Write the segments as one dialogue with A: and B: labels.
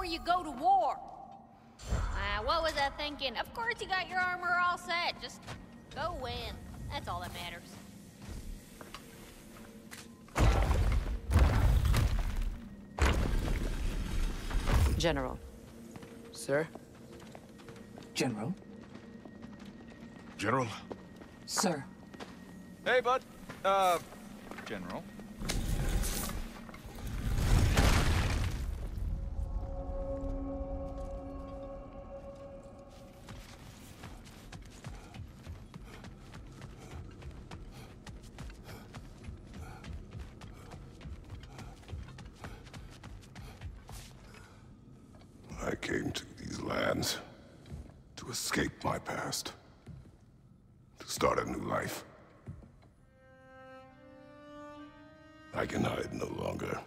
A: you go to war. What was I thinking? Of course you got your armor all set. Just go win. That's all that matters.
B: General.
C: Sir?
D: General?
E: General?
D: Sir.
F: Hey, bud. General.
E: I came to these lands to escape my past, to start a new life. I can hide no longer.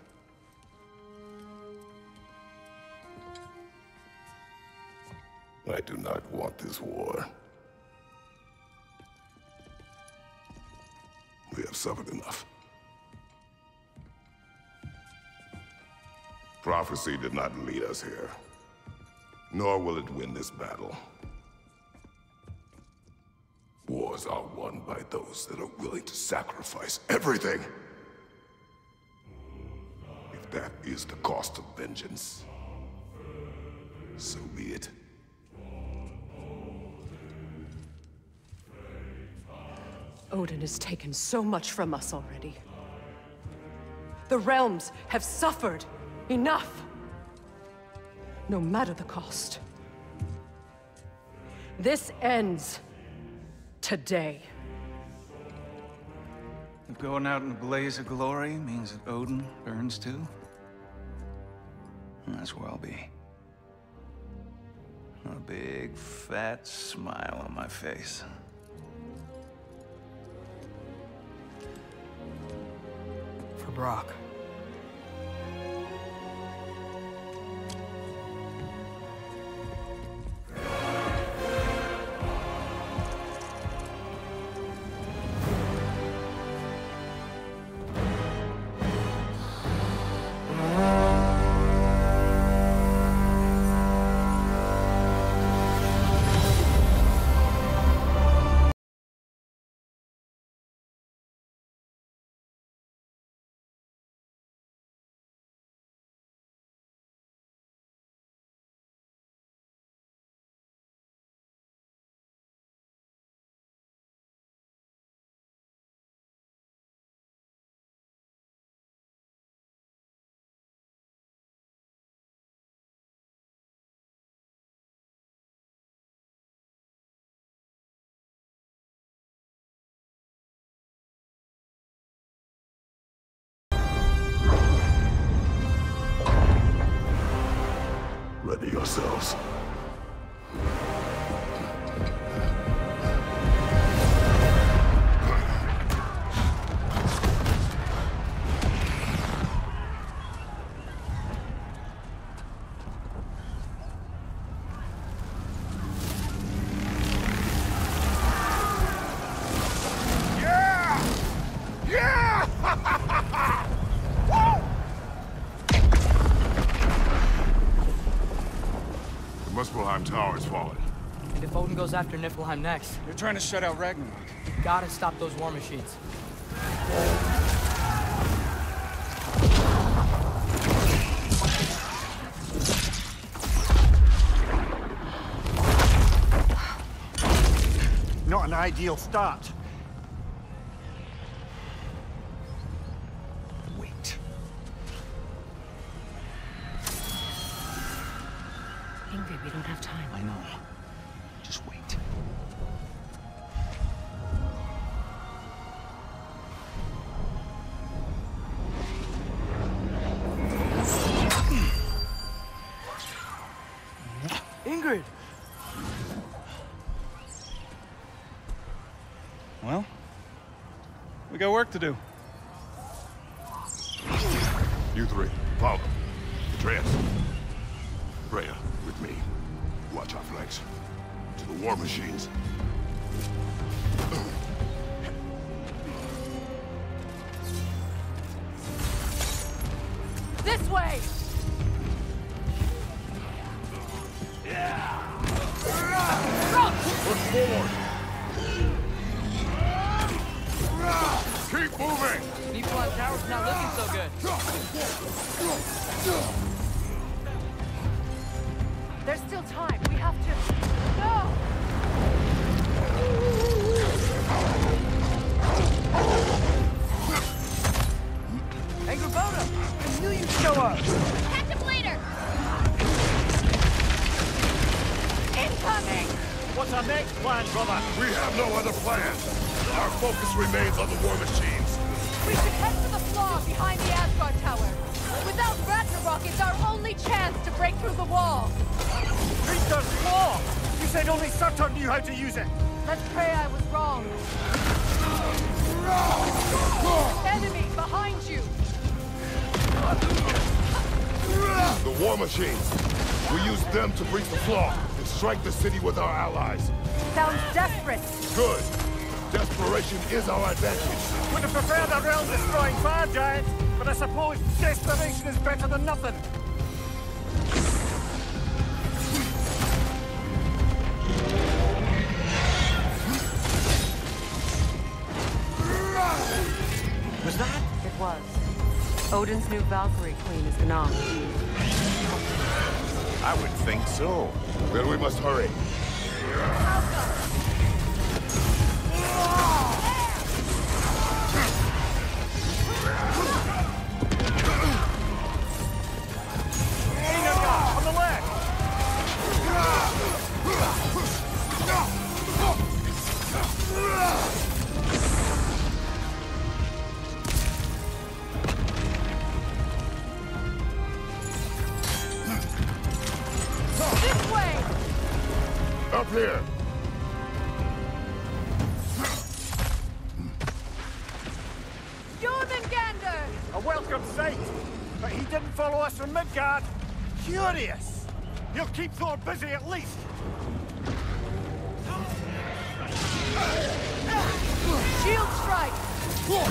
E: I do not want this war. We have suffered enough. Prophecy did not lead us here, nor will it win this battle. Wars are won by those that are willing to sacrifice everything. If that is the cost of vengeance, so be it.
B: Odin has taken so much from us already. The realms have suffered enough. No matter the cost. This ends today.
G: If going out in a blaze of glory means that Odin burns too, that's where I'll be. A big, fat smile on my face.
C: For Brock.
E: Ready yourselves. Muspelheim Tower has fallen.
C: And if Odin goes after Niflheim next,
F: You're trying to shut out Ragnarok.
C: we gotta stop those war machines.
H: Not an ideal start.
G: Wait.
B: Ingrid, we don't have time.
G: I know. Just wait.
C: Ingrid!
F: Well, we got work to do.
E: You three, follow. Atreus. Freya, with me. Watch our flanks. To the war machines.
B: This way!
E: forward! Keep moving!
C: Niflheim Tower's not looking so good.
B: There's still time. We have to... No!
C: Angrboda! I knew you'd show up!
A: Catch him later!
B: Incoming!
H: What's our next plan, brother?
E: We have no other plan. Our focus remains on the war machines.
B: We should head for the flaw behind the Asgard Tower. Without Ragnarok, it's our only chance to break through the wall.
H: Creature's claw! You said only Surtur knew how to use it.
B: Let's pray I was wrong. Enemy behind you!
E: The war machines. We use them to breach the flaw and strike the city with our allies.
B: Sounds desperate.
E: Good. Desperation is our advantage.
H: Would have preferred a realm-destroying fire giant, but I suppose desperation is better than nothing.
B: Was that? It was. Odin's new Valkyrie queen is Gná.
E: I would think so. Then we must hurry.
H: Einherjar, on the left!
B: This way!
E: Up here.
B: Jormungandr!
H: A welcome sight, but he didn't follow us from Midgard. Curious! He'll keep Thor busy at least.
B: Shield strike! No!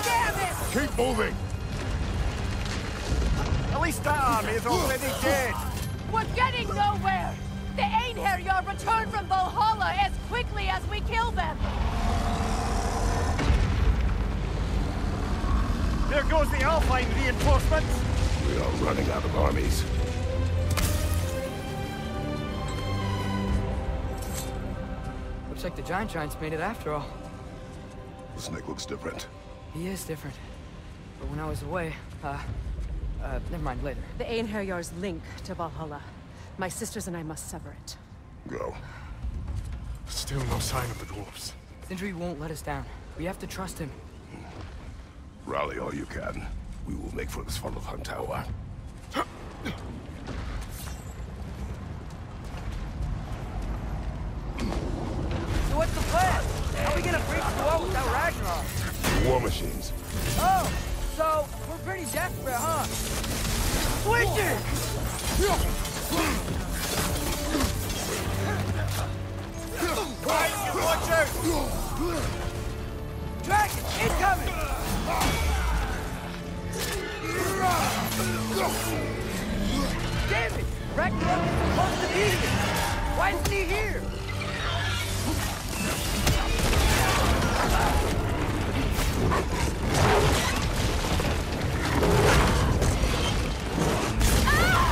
B: Damn it!
E: Keep moving.
H: At least that army is already dead.
B: We're getting nowhere! The Einherjar return from Valhalla as quickly as we kill them!
H: There goes the Alpine reinforcements.
E: We are running out of armies.
C: Looks like the Giants made it after all.
E: The snake looks different.
C: He is different. But when I was away, never mind, later.
B: The Einherjar's link to Valhalla. My sisters and I must sever it.
E: Go.
I: Still no sign of the dwarves.
C: Sindri won't let us down. We have to trust him.
E: Rally all you can. We will make for this Svartalfheim Tower.
C: So what's the plan? How are we gonna breach the wall without Ragnarok?
E: The war machines.
C: Oh, so we're pretty desperate, huh? Switch it!
H: Right, watch out!
C: Dragon, incoming! Damn it! Ragnarok is supposed to be here! Why isn't he here?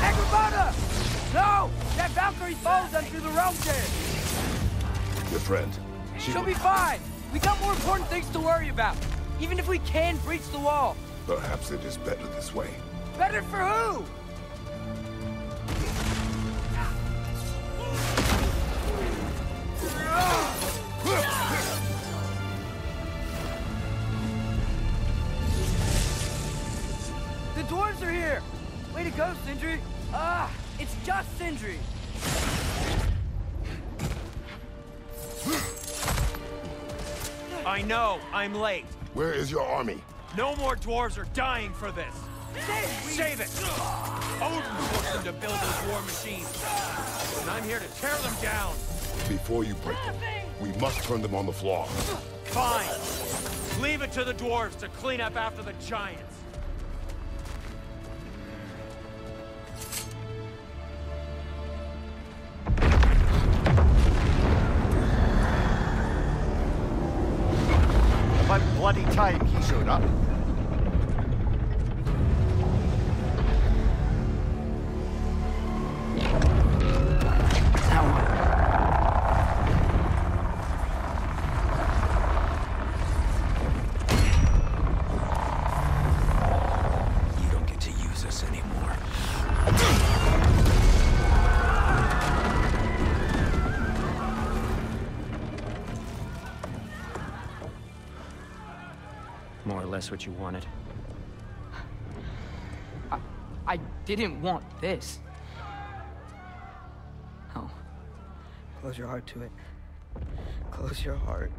C: Angrboda! No! That Valkyrie follows them through the realm gate!
E: Your friend.
C: She'll be fine! We got more important things to worry about! Even if we can breach the wall!
E: Perhaps it is better this way.
C: Better for who? The dwarves are here! Way to go, Sindri! Ah, it's just Sindri!
H: I know, I'm late.
E: Where is your army?
H: No more dwarves are dying for this. Save it! Odin forced them to build those war machines. And I'm here to tear them down.
E: Before you break them, we must turn them on the floor.
H: Fine. Leave it to the dwarves to clean up after the giants.
J: About bloody time he showed up.
D: You don't get to use us anymore.
K: More or less what you wanted.
C: I didn't want this. No. Close your heart to it. Close your heart.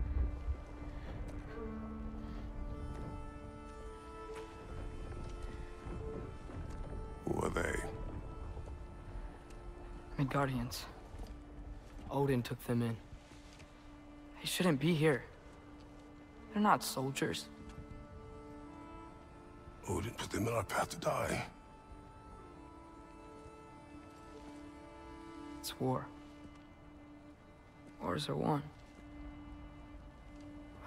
E: Who are they?
C: Midgardians. Odin took them in. They shouldn't be here. They're not soldiers.
E: Odin put them in our path to die.
C: It's war. Wars are won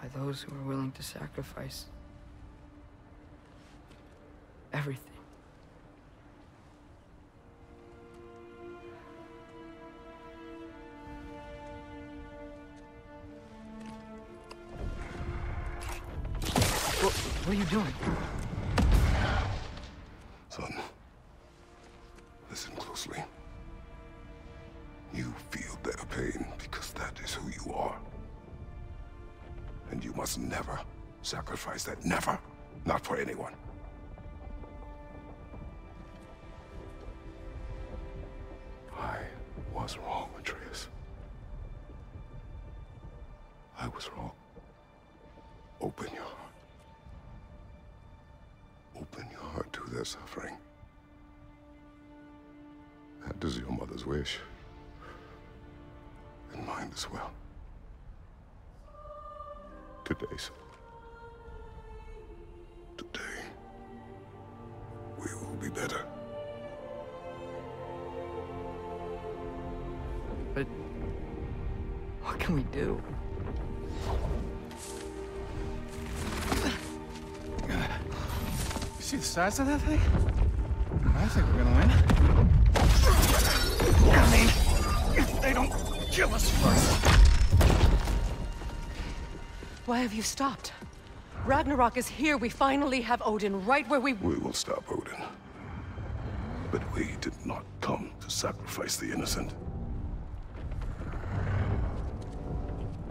C: by those who are willing to sacrifice everything. What are you doing?
E: Son, listen closely. You feel their pain because that is who you are. And you must never sacrifice that. Never. Not for anyone. I was wrong, Atreus. I was wrong. Open your heart. Open your heart to their suffering. That is your mother's wish. And mine as well. Today, son. Today, we will be better.
C: But what can we do?
G: You see the size of that thing? I think we're gonna win. I mean, if they don't kill us first.
B: Why have you stopped? Ragnarok is here. We finally have Odin right where we...
E: We will stop Odin. But we did not come to sacrifice the innocent.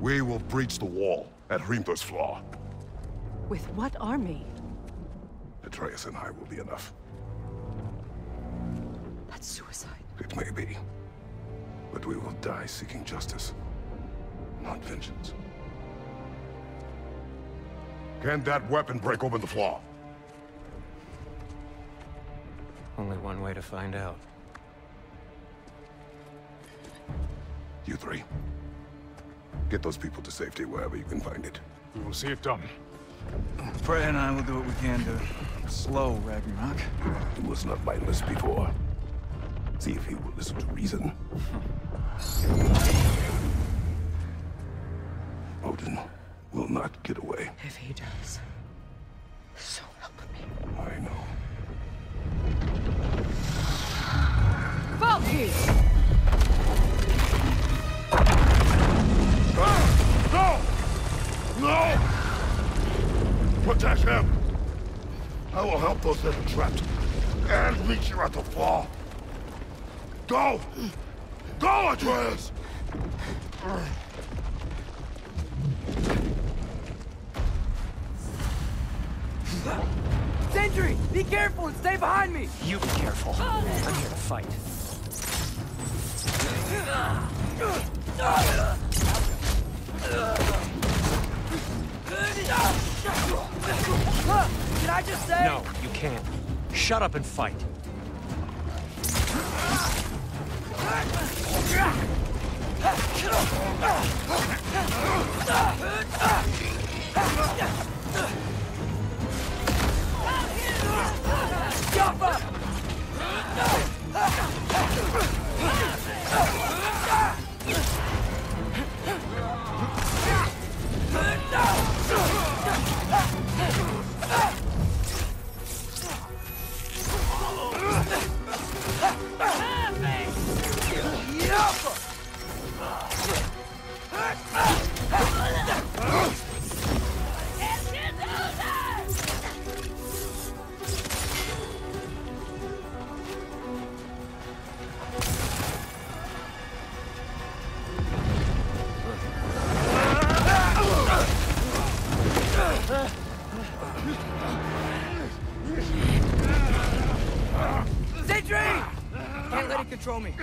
E: We will breach the wall at Hrimthur's Flaw.
B: With what army?
E: Atreus and I will be enough.
B: That's suicide.
E: It may be. But we will die seeking justice, not vengeance. Can that weapon break open the flaw?
K: Only one way to find out.
E: You three. Get those people to safety wherever you can find it.
I: We will see it done.
G: Freya and I will do what we can to slow Ragnarok.
E: He was not mindless before. See if he will listen to reason. Odin will not get away.
B: If he does, so help me.
E: I know.
B: Valky!
E: No! No! Protect him! I will help those that are trapped. And meet you at the flaw. Go! Go, Atreus!
C: Sentry! Be careful and stay behind me!
K: You be careful. I'm here to fight.
C: Can I just say?
K: No, you can't. Shut up and fight.
C: Sentry! Can't let it control me.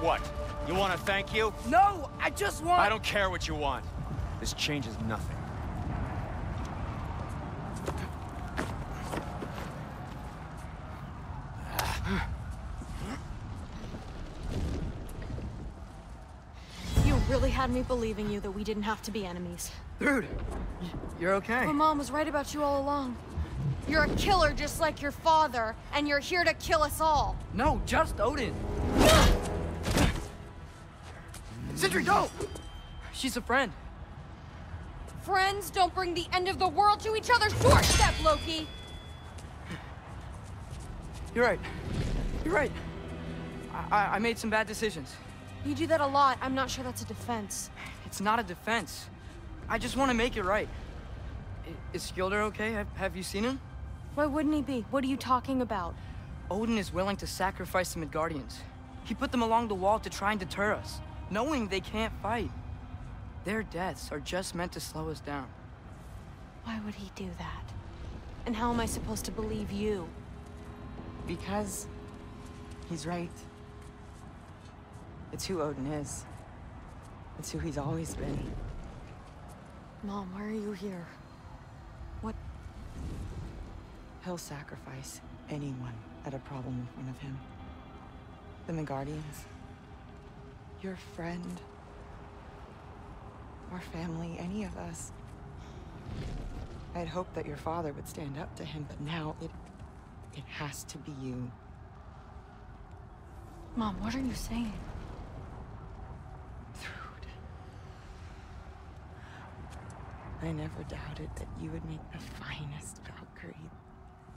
K: What? You want to thank you?
C: No, I just want...
K: I don't care what you want. This changes nothing.
L: You really had me believing you that we didn't have to be enemies.
C: Dude, you're okay.
L: My mom was right about you all along. You're a killer just like your father, and you're here to kill us all.
C: No, just Odin. Sentry, go! She's a friend.
L: Friends don't bring the end of the world to each other's doorstep, Loki!
C: You're right. You're right. I made some bad decisions.
L: You do that a lot. I'm not sure that's a defense.
C: It's not a defense. I just want to make it right. Is Skilder okay? Have you seen him?
L: Why wouldn't he be? What are you talking about?
C: Odin is willing to sacrifice the Midgardians. He put them along the wall to try and deter us, knowing they can't fight. Their deaths are just meant to slow us down.
L: Why would he do that? And how am I supposed to believe you?
M: Because he's right. It's who Odin is. It's who he's always been.
L: Mom, why are you here? What?
M: He'll sacrifice anyone at a problem in front of him. The Midgardians. Your friend. Our family, any of us. I'd hoped that your father would stand up to him, but now it has to be you.
L: Mom, what are you saying?
M: Thrud. I never doubted that you would make the finest Valkyrie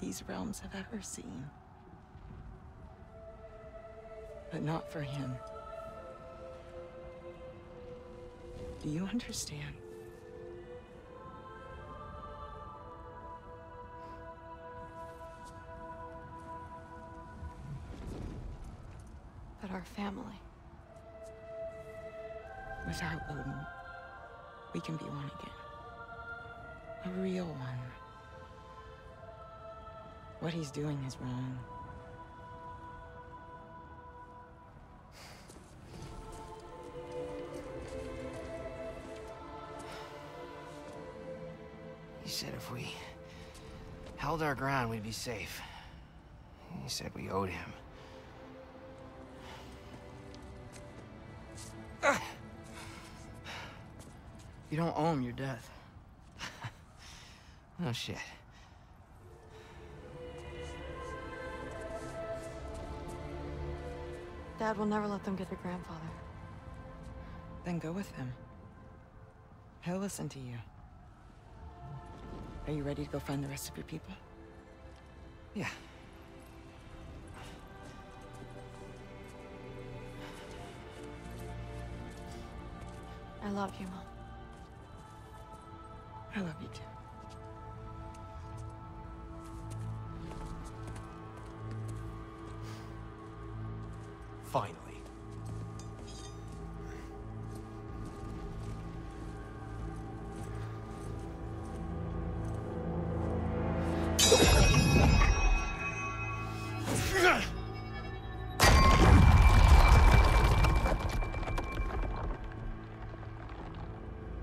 M: these realms have ever seen. But not for him. Do you understand?
L: But our family.
M: Without Odin, we can be one again. A real one. What he's doing is wrong.
N: He said if we held our ground, we'd be safe. He said we owed him.
C: You don't owe him your death.
N: No shit.
L: Dad will never let them get their grandfather.
M: Then go with him. He'll listen to you. Are you ready to go find the rest of your people?
N: Yeah.
L: I love you, Mom.
M: I love you too.
N: Finally.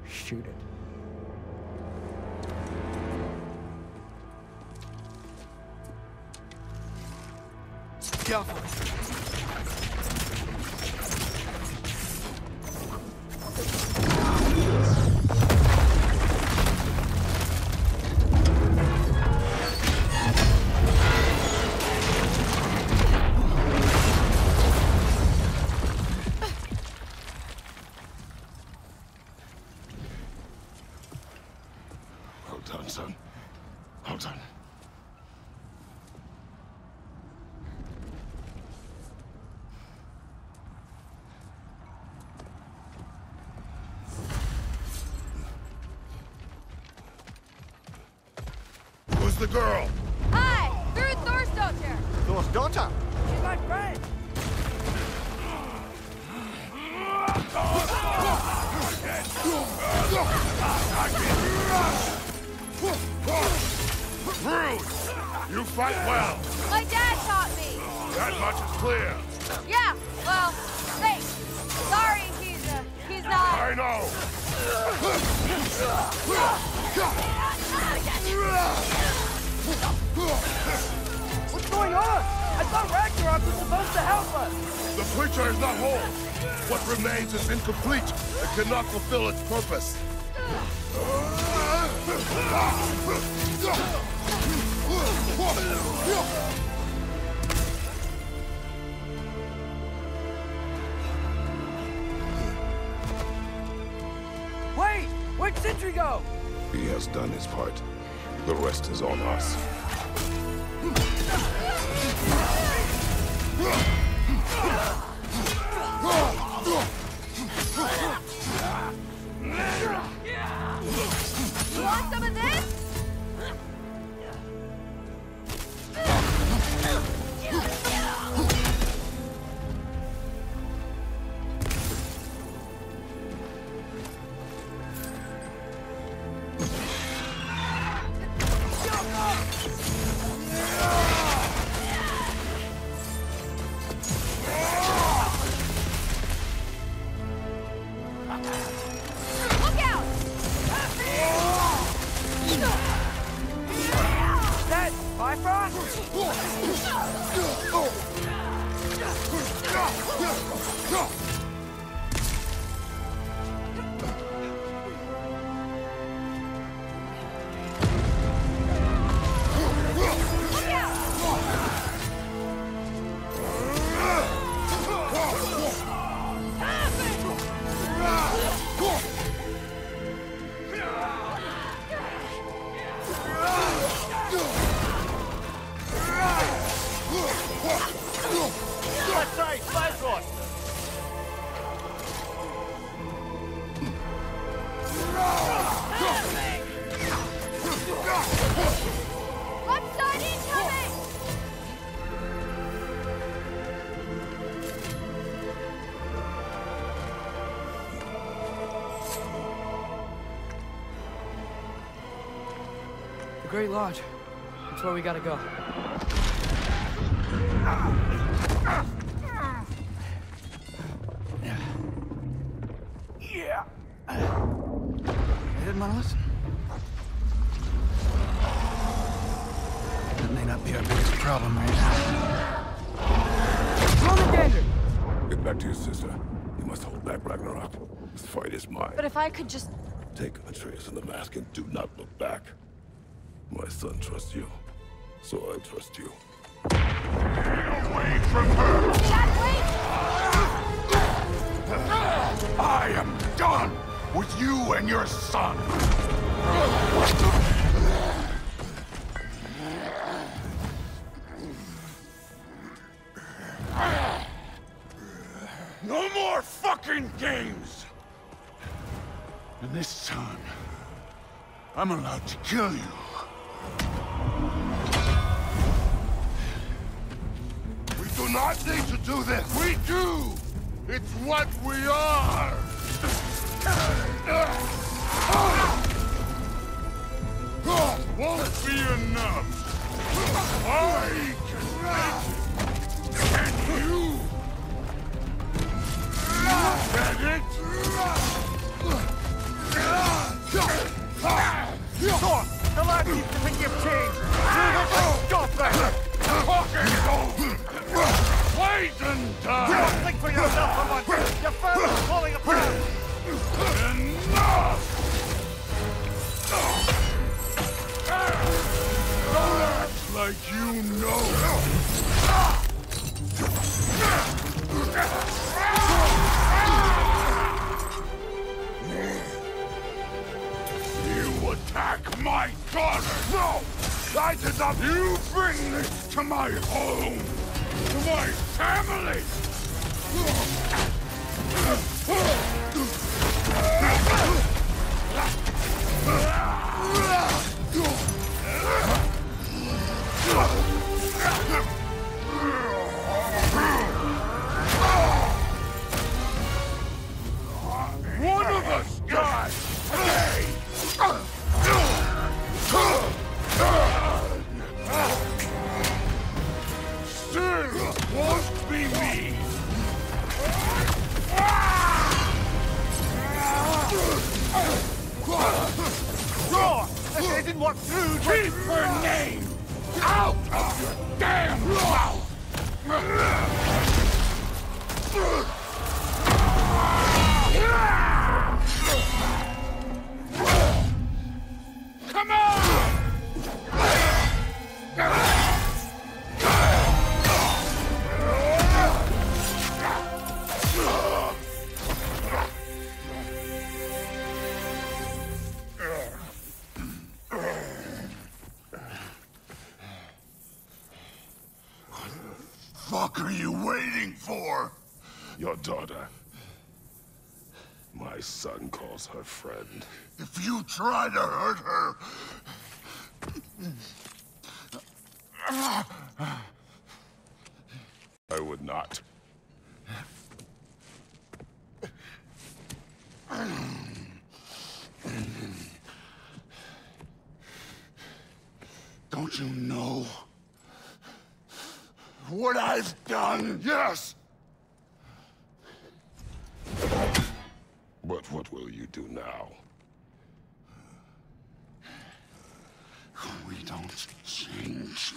N: Shoot it. Go for it.
E: Well done, son. Well done. Who's the girl?
L: Hi! Through Thor's daughter!
J: Thor's daughter?
H: She's my friend!
E: Rude! You fight well.
L: My dad taught me!
E: That much is clear.
L: Yeah, well, thanks. Sorry, he's not...
E: I know.
H: What's going on? I thought Ragnarok was supposed to help us!
E: The creature is not whole. What remains is incomplete and cannot fulfill its purpose.
H: Wait! Where'd Sentry go?
E: He has done his part. The rest is on us.
L: You want some of this? Look out!
H: That Bifrost?
J: Left side, Bifrost!
L: Left side incoming!
C: The Great Lodge. That's where we gotta go.
H: Yeah!
G: I didn't want to listen. That may not be our biggest problem right now.
E: Get back to your sister. You must hold back Ragnarok. This fight is mine.
L: But if I could just...
E: Take Atreus and the mask and do not look back. My son trusts you, so I trust you. Get away from her!
L: Dad, wait!
E: I am done with you and your son! No more fucking games! And this time, I'm allowed to kill you. We do not need to do this! We do! It's what we are! Won't be enough! I can make it! And you! Get it?
H: Thor! The lad needs to think you've changed! Stop that!
E: Fucking go! Wait and die!
H: You don't think for yourself for once! Your family's falling apart!
E: Enough! Don't act like you know! You attack my daughter! No! I did not! You bring this to my home! To my family! One of us dies today! Still won't be me!
H: Thor! It didn't work through!
E: Keep her name out of your damn mouth! Come on! What the fuck are you waiting for?
I: Your daughter. My son calls her friend.
E: If you try to hurt her...
I: I would not.
E: Don't you know what I've done? Yes!
I: But what will you do now?
E: We don't change.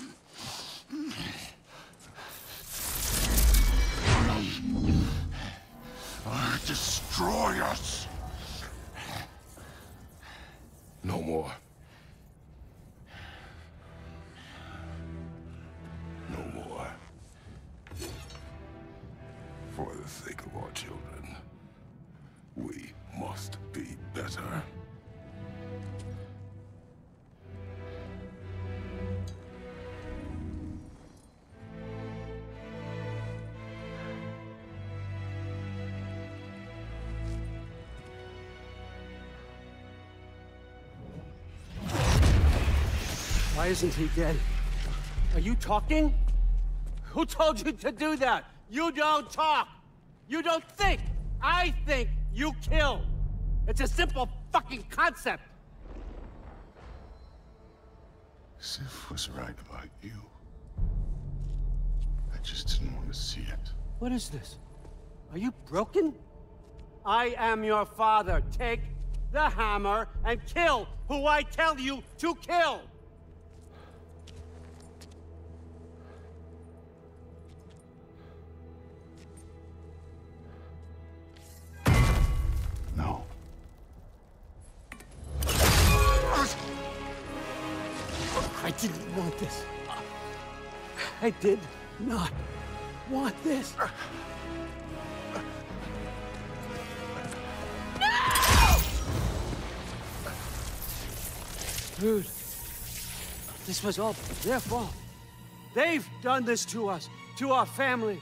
E: Or destroy us.
I: No more. No more. For the sake of our children, we must be better.
O: Why isn't he dead? Are you talking? Who told you to do that? You don't talk! You don't think! I think you kill! It's a simple fucking concept!
E: Sif was right about you. I just didn't want to see it.
O: What is this? Are you broken? I am your father. Take the hammer and kill who I tell you to kill!
E: No.
O: I didn't want this. I did not want this. Dude, this was all their fault. They've done this to us, to our family.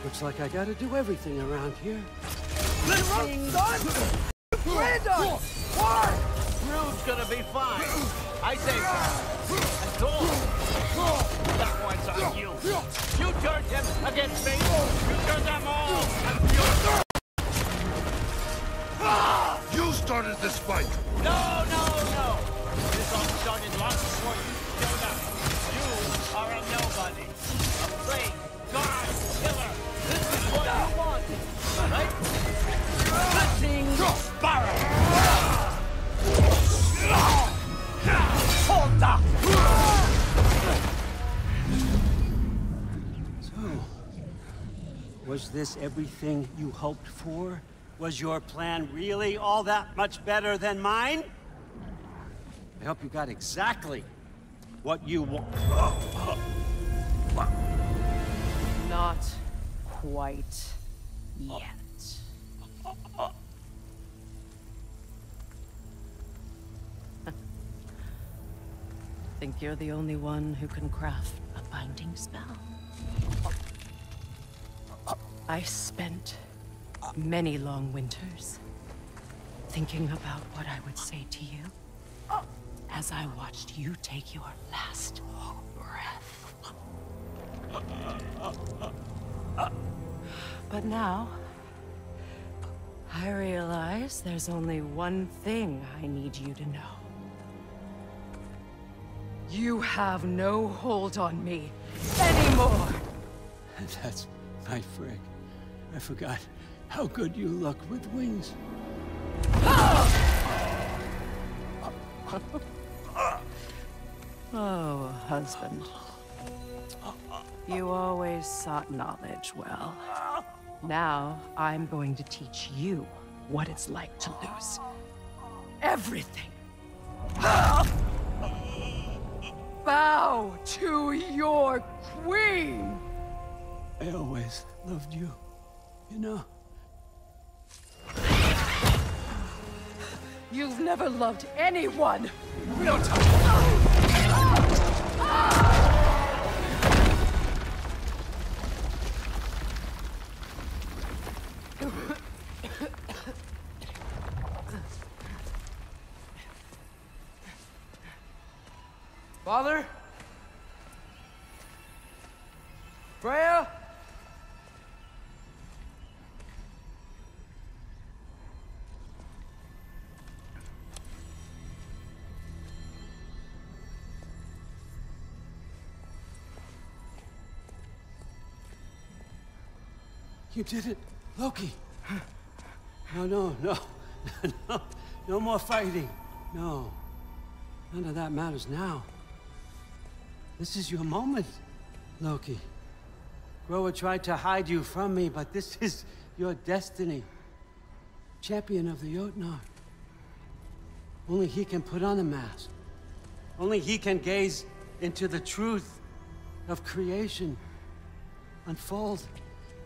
O: Looks like I gotta do everything around here.
H: Listen, son! Brandon! What? Rude's gonna be fine. I say and Thor. That one's on you. You turned him against me. You turned them all against you.
E: You started this fight.
H: No, no, no. This all started long before you showed up. You are a nobody. A plague, god, killer. This is what you wanted, right? Blessing Sparrow! Hold up!
O: So, was this everything you hoped for? Was your plan really all that much better than mine? I hope you got exactly what you want.
B: Not quite yet. Think you're the only one who can craft a binding spell? I spent many long winters thinking about what I would say to you as I watched you take your last breath. But now, I realize there's only one thing I need you to know. You have no hold on me anymore!
O: That's my frig. I forgot how good you look with wings.
B: Oh, husband. You always sought knowledge well. Now, I'm going to teach you what it's like to lose everything. Bow to your queen!
O: I always loved you, you know.
B: You've never loved anyone!
O: No time!
C: Father? Freya?
O: You did it, Loki. No. No more fighting. No. None of that matters now. This is your moment, Loki. Groa tried to hide you from me, but this is your destiny. Champion of the Jotnar. Only he can put on the mask. Only he can gaze into the truth of creation. Unfold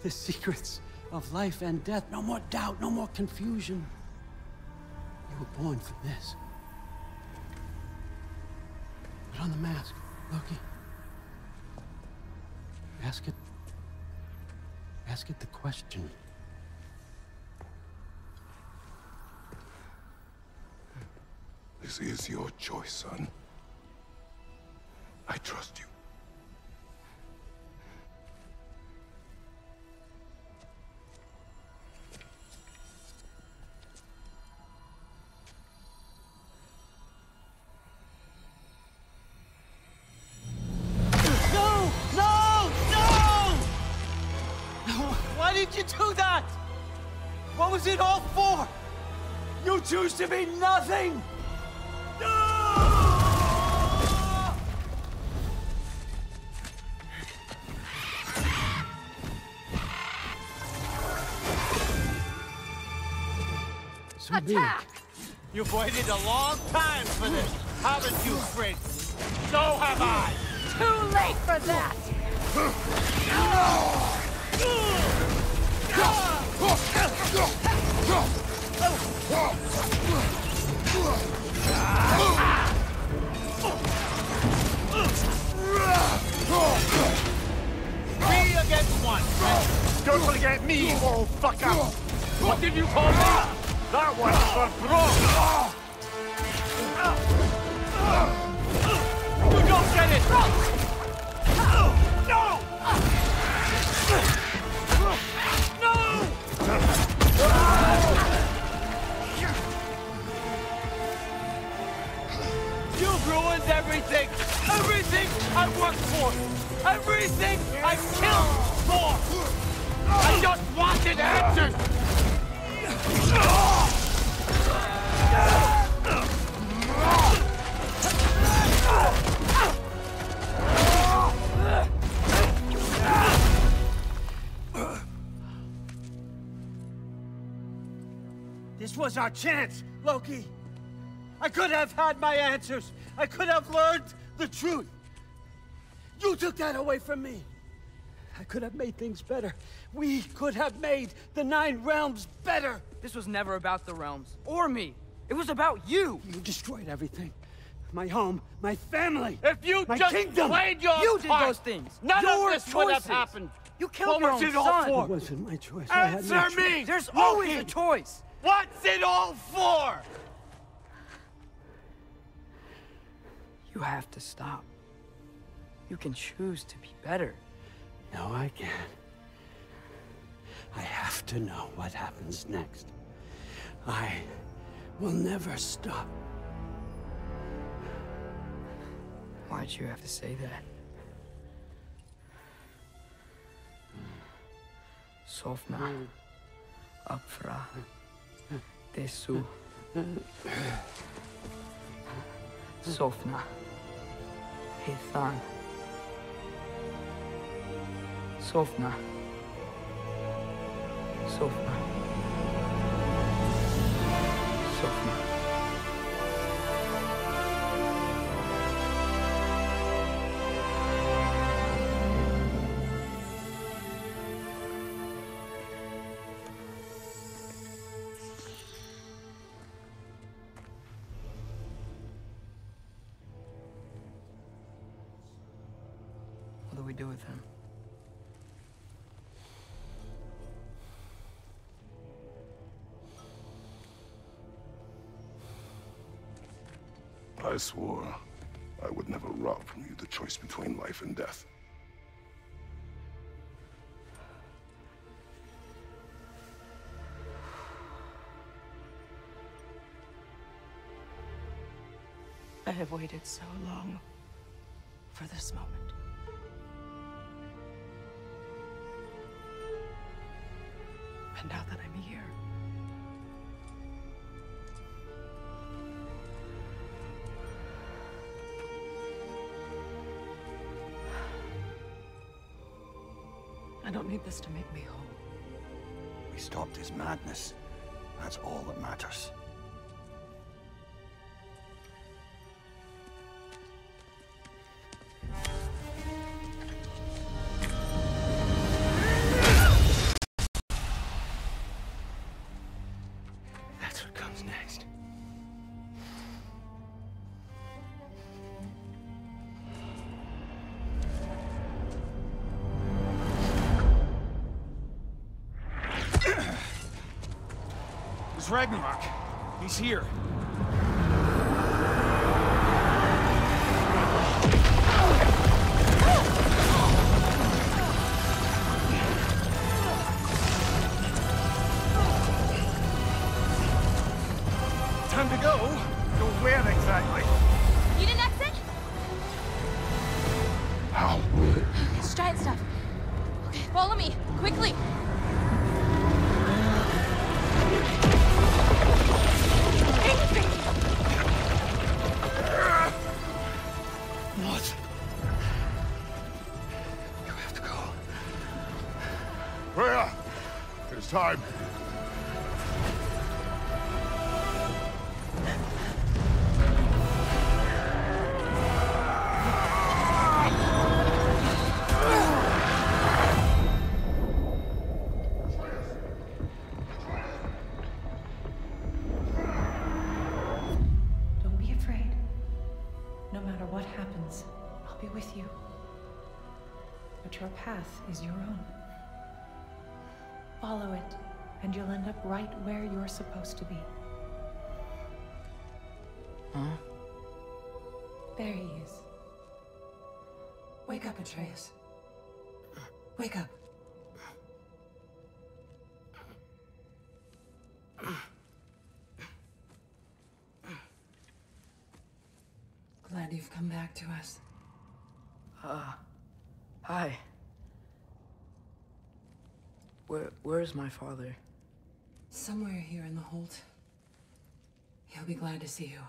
O: the secrets of life and death. No more doubt, no more confusion. You were born for this. Put on the mask, Loki. Ask it the question.
I: This is your choice, son. I trust you.
O: Why did you do that? What was it all for? You choose to be nothing!
H: Attack! You've waited a long time for this, haven't you, Fritz? So have I!
A: Too late!
L: wait for that!
H: Three against one.
J: Don't forget me, old fucker!
H: What did you call me?
J: That one's for broke!
H: You don't get it! No! You've ruined everything! Everything I worked for! Everything I killed for! I just wanted answers!
O: This was our chance, Loki. I could have had my answers. I could have learned the truth. You took that away from me. I could have made things better. We could have made the Nine Realms better.
C: This was never about the realms, or me. It was about you.
O: You destroyed everything. My home, my family,
H: If you
O: my
H: just
O: kingdom.
H: played your
C: You did
H: part,
C: those things.
H: none
C: Your
H: of this would have
C: choices.
H: happened.
C: You killed
H: What
C: your
H: was
C: own
H: it all
C: son.
H: for?
O: It wasn't my choice. I had no
H: Answer
O: choice.
H: me!
C: There's always a choice.
H: What's it all for?
C: You have to stop. You can choose to be better.
O: No, I can't. I have to know what happens next. I will never stop.
C: Why'd you have to say that? Sofna. Apfra. Desu. Sofna. Hithan. Sofna. Sofna. Sofna. What do we do with him?
I: I swore I would never rob from you the choice between life and death.
B: I have waited so long for this moment. And now that I'm here, I don't need this to make me whole.
D: We stopped his madness. That's all that matters.
O: That's what comes next.
F: It's Ragnarok. He's here.
J: Time to go. Go where exactly?
L: You didn't exit?
I: How?
L: It's giant stuff. Okay, follow me, quickly.
O: What? You have to go.
E: Freya! It's time.
P: But your path is your own. Follow it, and you'll end up right where you're supposed to be.
M: Huh?
P: There he is. Wake up, Atreus. Wake up. Glad you've come back to us.
C: Hi. Where's my father?
P: Somewhere here in the Holt. He'll be glad to see you.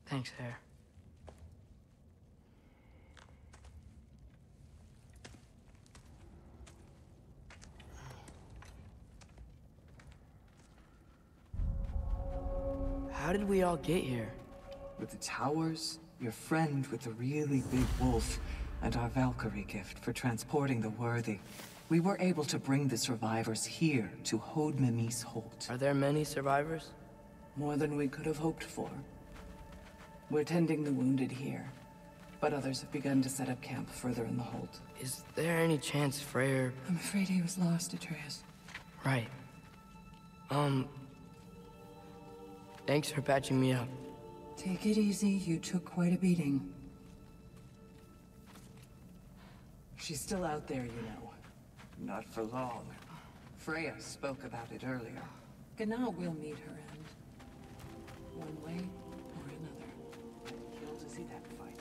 C: Thanks, Hare. How did we all get here?
M: With the towers, your friend with the really big wolf, and our Valkyrie gift for transporting the worthy, we were able to bring the survivors here to Hod Mimis Holt.
C: Are there many survivors?
M: More than we could have hoped for. We're tending the wounded here, but others have begun to set up camp further in the Holt.
C: Is there any chance Freyr...
P: I'm afraid he was lost, Atreus.
C: Right. Thanks for patching me up.
P: Take it easy, you took quite a beating.
M: She's still out there, you know. Not for long. Freya spoke about it earlier.
P: Gná will meet her end. One way or another.
M: Kill to see that fight.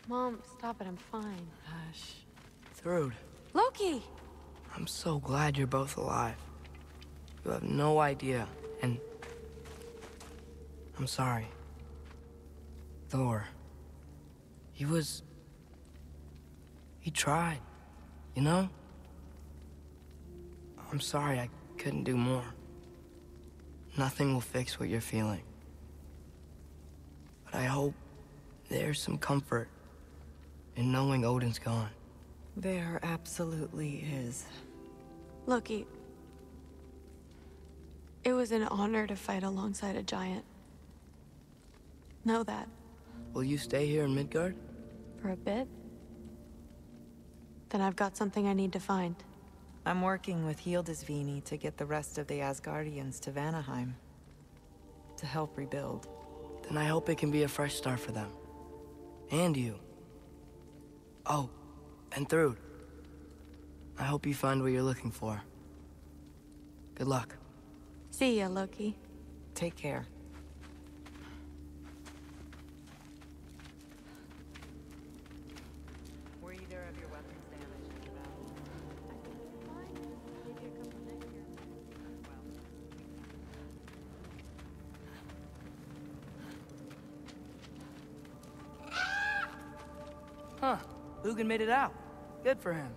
L: Mom, stop it, I'm fine.
C: Hush. Thrud.
L: Loki!
C: I'm so glad you're both alive. You have no idea, and... I'm sorry. Thor. He tried, you know? I'm sorry I couldn't do more. Nothing will fix what you're feeling. But I hope there's some comfort in knowing Odin's gone.
M: There absolutely is.
L: Loki, it was an honor to fight alongside a giant. Know that.
C: Will you stay here in Midgard?
L: For a bit? Then I've got something I need to find.
M: I'm working with Hildisvíni to get the rest of the Asgardians to Vanaheim. To help rebuild.
C: Then I hope it can be a fresh start for them. And you. Oh, and Thrud. I hope you find what you're looking for. Good luck.
L: See ya, Loki.
M: Take care. Were either of your weapons damaged in the battle?
L: Maybe a couple next year.
C: Huh. Hugin made it out. Good for him.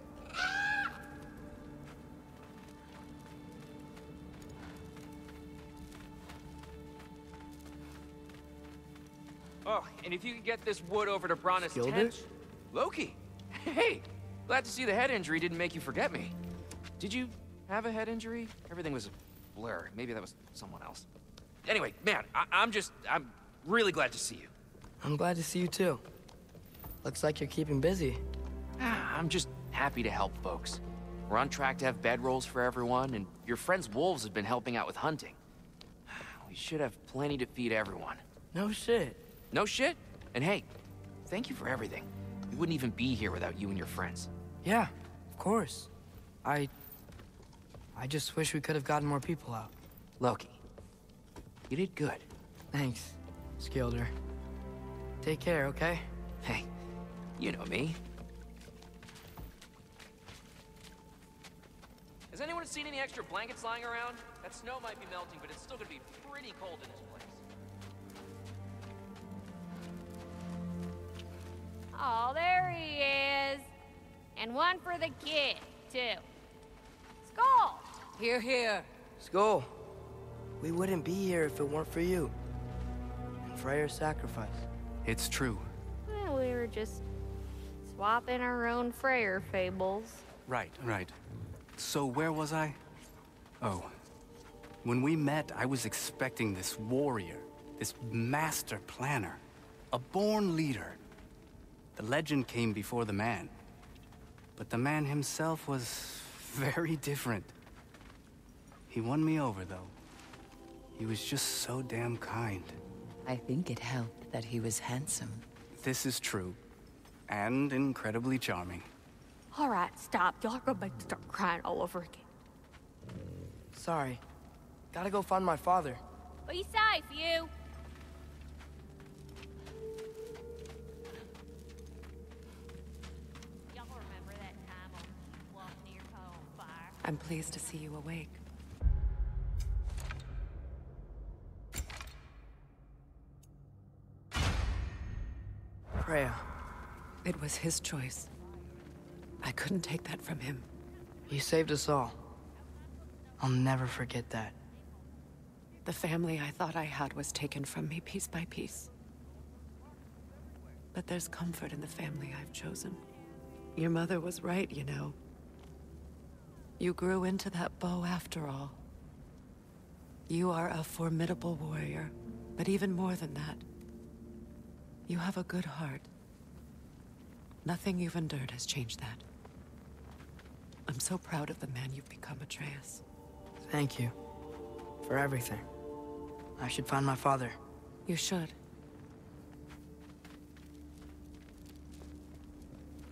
Q: Oh, and if you could get this wood over to Brana's
C: Skilder?
Q: tent... Loki! Hey! Glad to see the head injury didn't make you forget me. Did you have a head injury? Everything was a blur. Maybe that was someone else. Anyway, man, I'm really glad to see you.
C: I'm glad to see you too. Looks like you're keeping busy.
Q: I'm just happy to help folks. We're on track to have bedrolls for everyone, and your friend's wolves have been helping out with hunting. We should have plenty to feed everyone.
C: No shit.
Q: No shit? And hey, thank you for everything. We wouldn't even be here without you and your friends.
C: Yeah, of course. I just wish we could have gotten more people out.
Q: Loki, you did good.
C: Thanks, Skilder. Take care, okay?
Q: Hey, you know me. Has anyone seen any extra blankets lying around? That snow might be melting, but it's still gonna be pretty cold in this place.
A: Oh, there he is. And one for the kid, too. Skull!
R: Here, here.
C: Skull. We wouldn't be here if it weren't for you. And Freyr's sacrifice.
B: It's true.
A: Well, we were just swapping our own Freyr fables.
B: Right. So where was I? Oh. When we met, I was expecting this warrior, this master planner, a born leader. The legend came before the man. But the man himself was very different. He won me over, though. He was just so damn kind.
R: I think it helped that he was handsome.
B: This is true. And incredibly charming.
A: All right, stop. Y'all are gonna make me start crying all over again.
C: Sorry. Gotta go find my father.
A: Be safe, you. Y'all remember that time on bluff near caught on fire?
B: I'm pleased to see you awake.
C: Freya.
B: It was his choice. I couldn't take that from him.
C: He saved us all. I'll never forget that.
B: The family I thought I had was taken from me piece by piece. But there's comfort in the family I've chosen. Your mother was right, you know. You grew into that bow after all. You are a formidable warrior, but even more than that, you have a good heart. Nothing you've endured has changed that. I'm so proud of the man you've become, Atreus.
C: Thank you. For everything. I should find my father.
B: You should.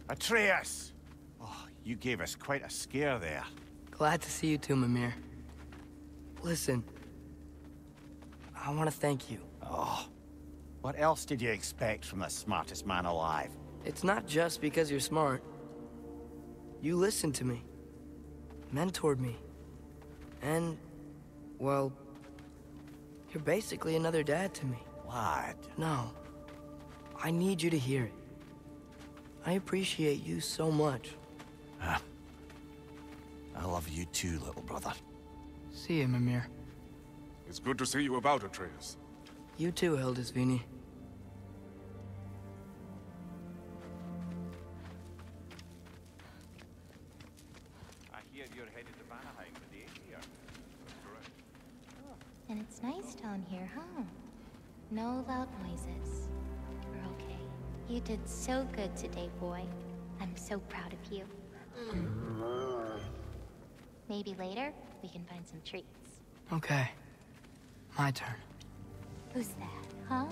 J: Atreus! Oh, you gave us quite a scare there.
C: Glad to see you too, Mimir. Listen. I want to thank you.
J: Oh. What else did you expect from the smartest man alive?
C: It's not just because you're smart. You listened to me. Mentored me. And, well, you're basically another dad to me.
J: Lad.
C: No. I need you to hear it. I appreciate you so much.
J: Huh. I love you too, little brother.
C: See you, Mimir.
I: It's good to see you about, Atreus.
C: You too, Hildisvíni.
J: I hear you're headed to Vanaheim with the Aesir. Correct.
S: And it's nice down here, huh? No loud noises. We're okay. You did so good today, boy. I'm so proud of you. Maybe later, we can find some treats.
C: Okay. My turn.
S: Who's that, huh?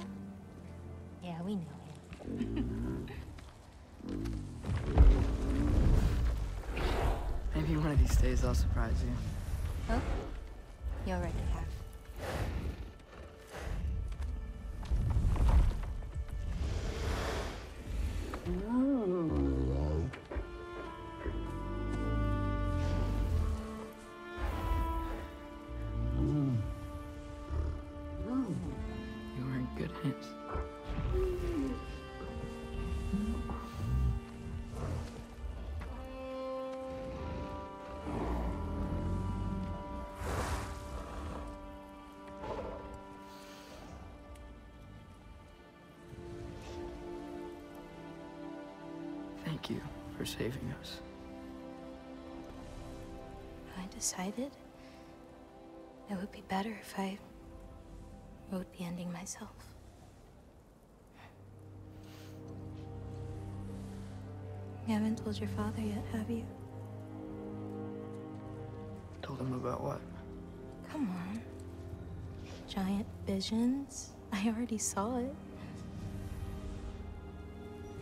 S: Yeah, we know him.
C: Maybe one of these days I'll surprise you.
S: Oh? You already have.
C: You were in good hands. Thank you for saving us.
S: I decided it would be better if I wrote the ending myself. You haven't told your father yet, have you?
C: Told him about what?
S: Come on. Giant visions? I already saw it.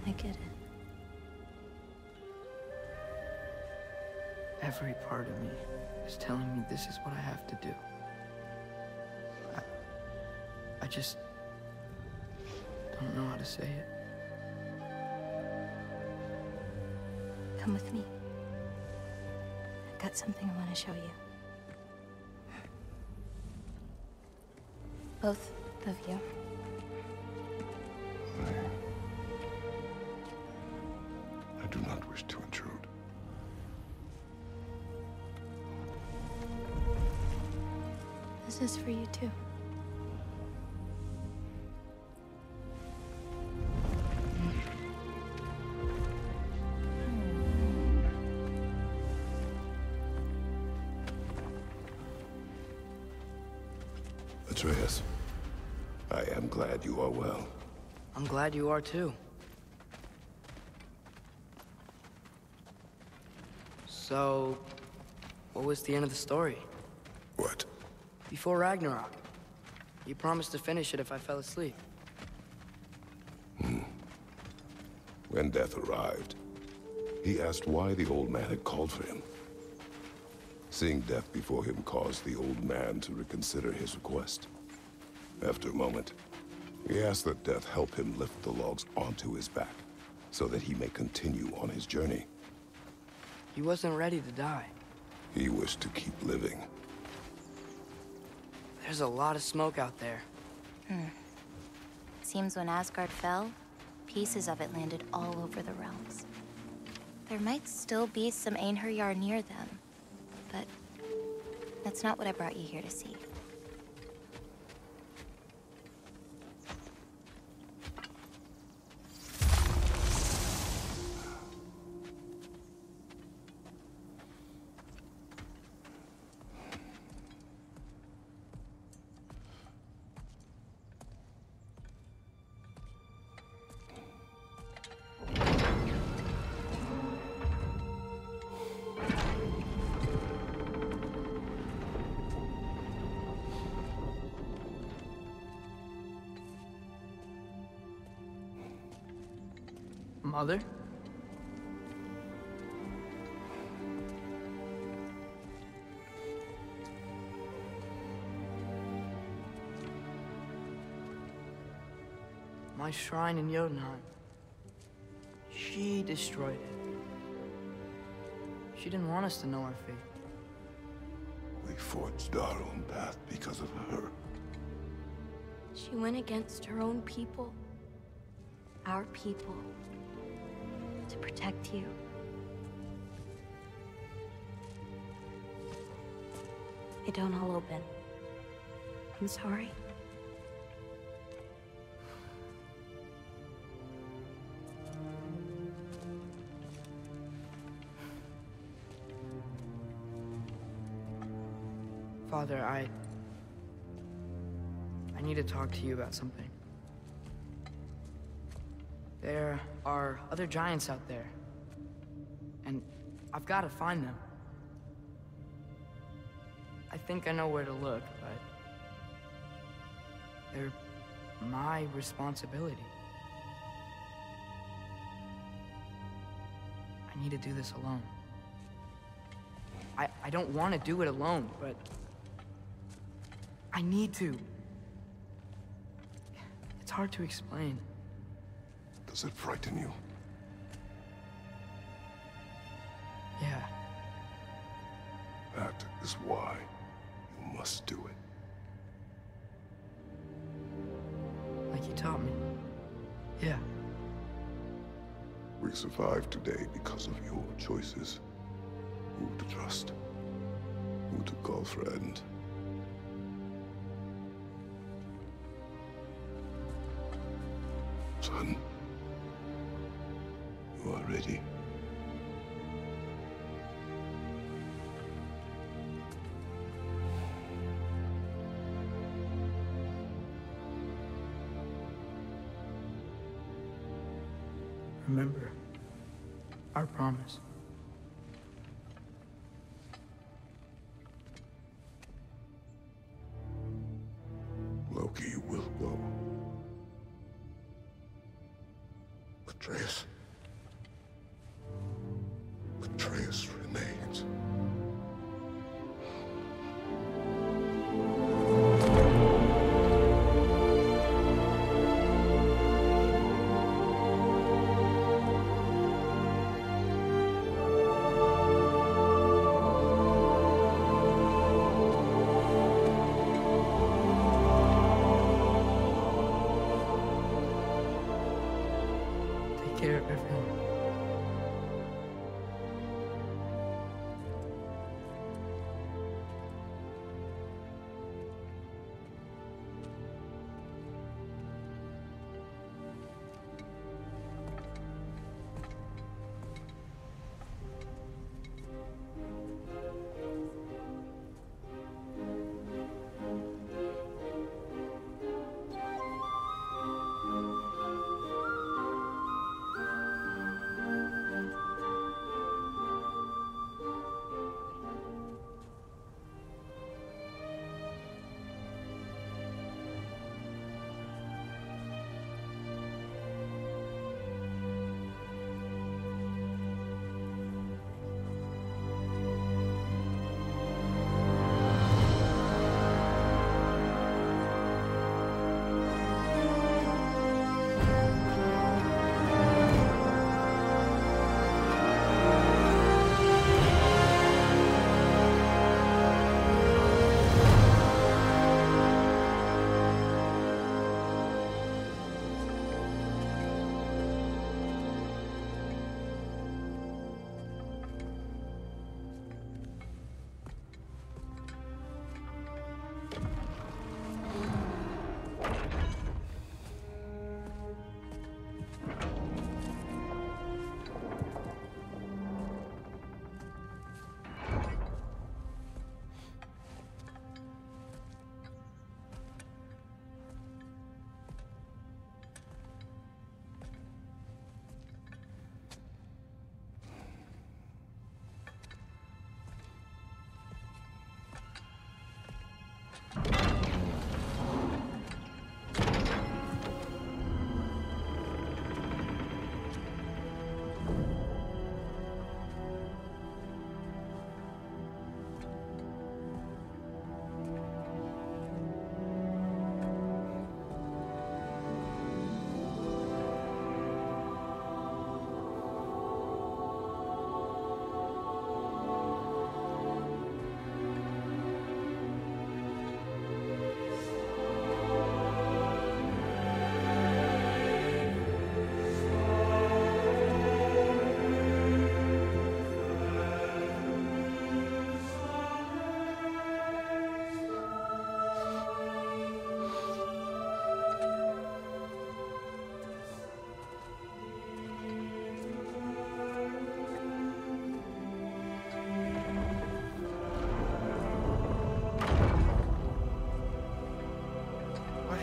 S: I get it.
C: Every part of me is telling me this is what I have to do. I just don't know how to say it.
S: Come with me. I've got something I want to show you. Both of you.
I: I do not wish to intrude.
L: This is for you too.
I: Atreus, I am glad you are well.
C: I'm glad you are too. So, what was the end of the story?
I: What?
C: Before Ragnarok. You promised to finish it if I fell asleep.
I: When Death arrived, he asked why the old man had called for him. Seeing death before him caused the old man to reconsider his request. After a moment, he asked that Death help him lift the logs onto his back, so that he may continue on his journey.
C: He wasn't ready to die.
I: He wished to keep living.
C: There's a lot of smoke out there.
S: Seems when Asgard fell, pieces of it landed all over the realms. There might still be some Einherjar near them, but that's not what I brought you here to see.
C: Mother? My shrine in Jotunheim. She destroyed it. She didn't want us to know our fate.
I: We forged our own path because of her.
L: She went against her own people. Our people. To protect you. It don't all open. I'm sorry.
C: Father, I need to talk to you about something. There are other giants out there, and I've got to find them. I think I know where to look, but they're my responsibility. I need to do this alone. I don't want to do it alone, but I need to. It's hard to explain.
I: Does it frighten you?
C: Yeah.
I: That is why you must do it.
C: Like you taught me. Yeah.
I: We survive today because of your choices. Who to trust, who to call friend. Son, you are ready.
C: Remember our promise.
I: Loki will go. Atreus. Atreus remains.
C: Take care of everyone.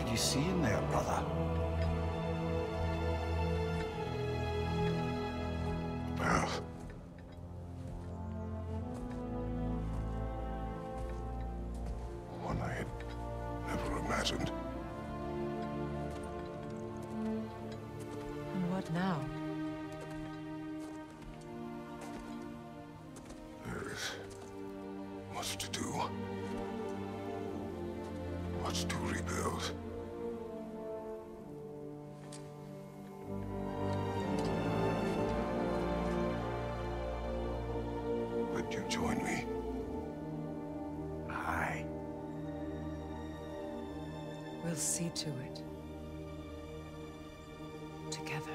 D: you see in there, brother?
I: Path. One I had never imagined.
R: And what now?
I: There is much to do. Much to rebuild. Would you join me?
D: Aye.
R: We'll see to it. Together.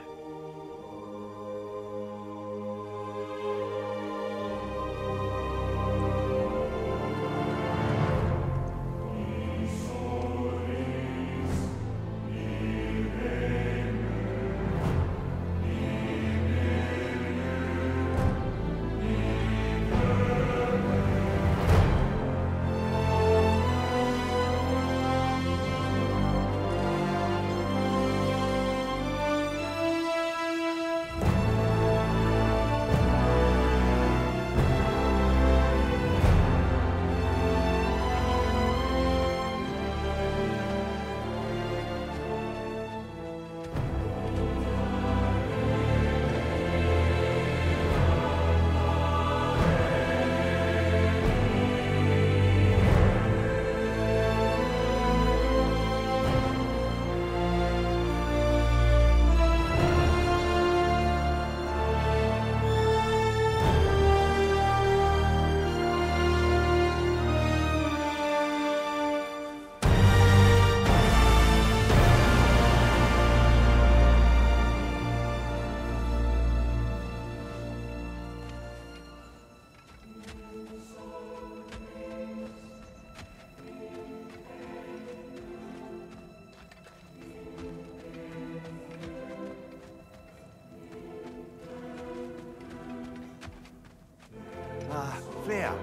D: Freya,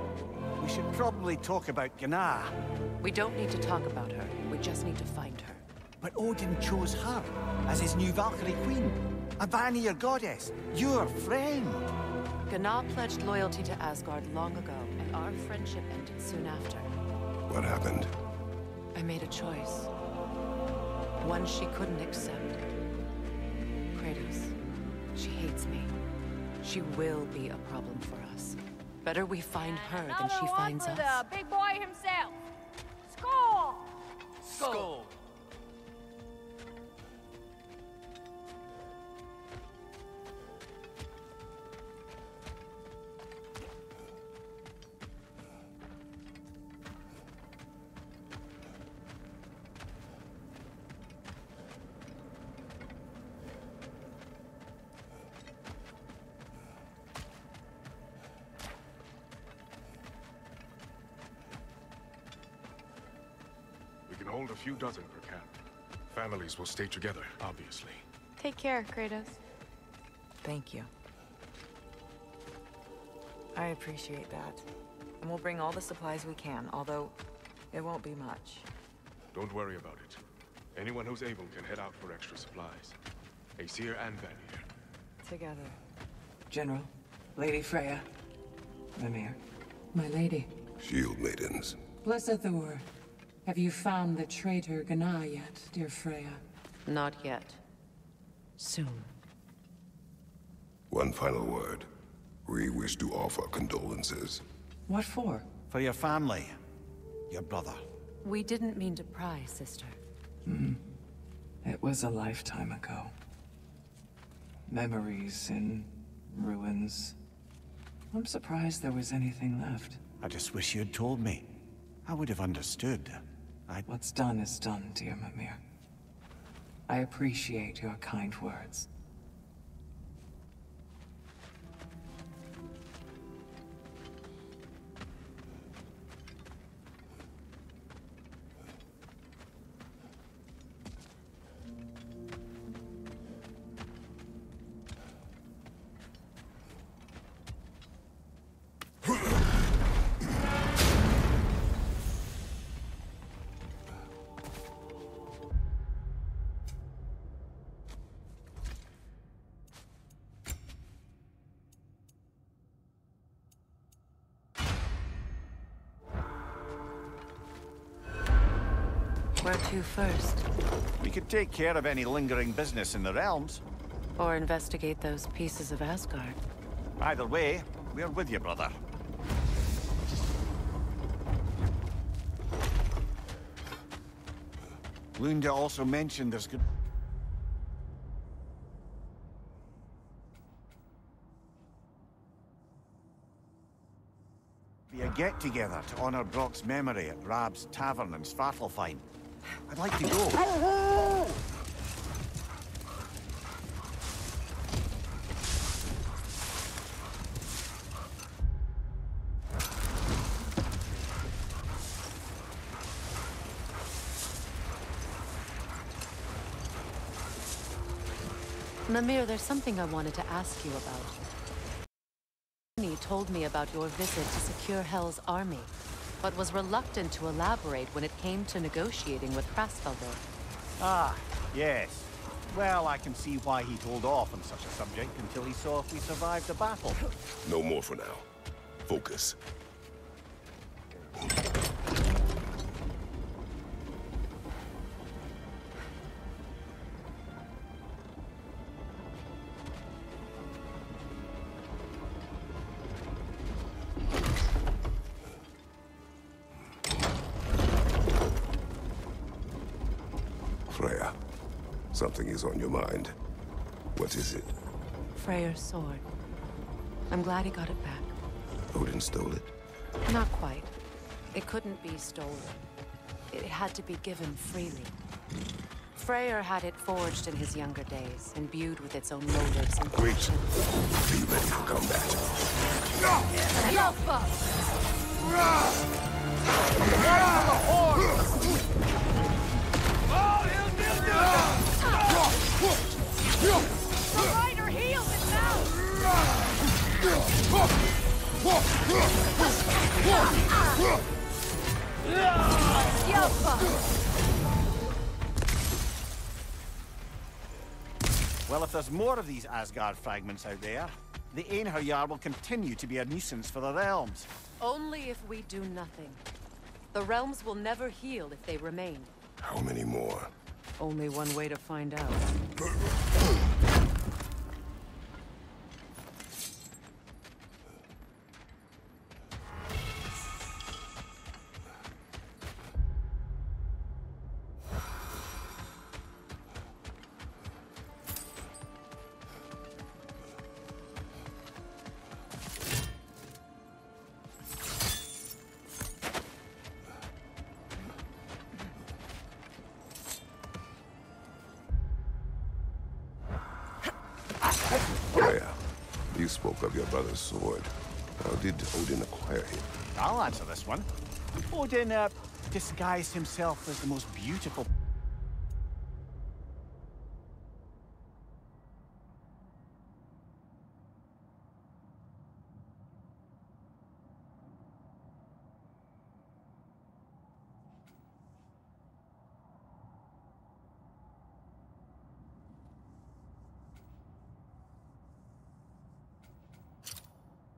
D: we should probably talk about Gná.
R: We don't need to talk about her. We just need to find her.
D: But Odin chose her as his new Valkyrie queen. A Vanir goddess, your friend.
R: Gná pledged loyalty to Asgard long ago, and our friendship ended soon after.
I: What happened?
R: I made a choice. One she couldn't accept. Kratos. She hates me. She will be a problem for us. Better we find her than she finds us.
A: The big boy himself. Skull!
H: Skull!
G: We can hold a few dozen per camp. Families will stay together, obviously.
L: Take care, Kratos.
R: Thank you.
T: I appreciate that. And we'll bring all the supplies we can, although it won't be much.
G: Don't worry about it. Anyone who's able can head out for extra supplies. Aesir and Vanir.
T: Together.
M: General, Lady Freya, Mimir.
I: My lady. Shield maidens.
U: Blessed Thor, have you found the traitor Gná yet, dear Freya?
R: Not yet. Soon.
I: One final word. We wish to offer condolences.
M: What for?
D: For your family. Your brother.
R: We didn't mean to pry, sister.
M: It was a lifetime ago. Memories in ruins. I'm surprised there was anything left.
D: I just wish you'd told me. I would have understood.
M: What's done is done, dear Mimir. I appreciate your kind words.
T: Where to first?
J: We could take care of any lingering business in the realms.
T: Or investigate those pieces of Asgard.
J: Either way, we're with you, brother. Lunda also mentioned there's good... be a get-together to honor Brock's memory at Rab's Tavern in Svartalfheim. I'd like to go.
R: Mimir, there's something I wanted to ask you about. He told me about your visit to secure Hell's army, but was reluctant to elaborate when it came to negotiating with Hrassfelder.
J: Ah, yes. Well, I can see why he'd hold off on such a subject until he saw if we survived the battle.
I: No more for now. Focus. Freya, something is on your mind. What is it?
R: Freyr's sword. I'm glad he got it back.
I: Odin stole it?
R: Not quite. It couldn't be stolen. It had to be given freely. Freyr had it forged in his younger days, imbued with its own motives and
I: Wait. Be ready for combat.
A: The rider heals himself!
J: Well, if there's more of these Asgard fragments out there, the Einherjar will continue to be a nuisance for the realms.
R: Only if we do nothing. The realms will never heal if they remain.
I: How many more?
R: Only one way to find out.
I: Freya, you spoke of your brother's sword. How did Odin acquire it?
J: I'll answer this one. Odin, disguised himself as the most beautiful...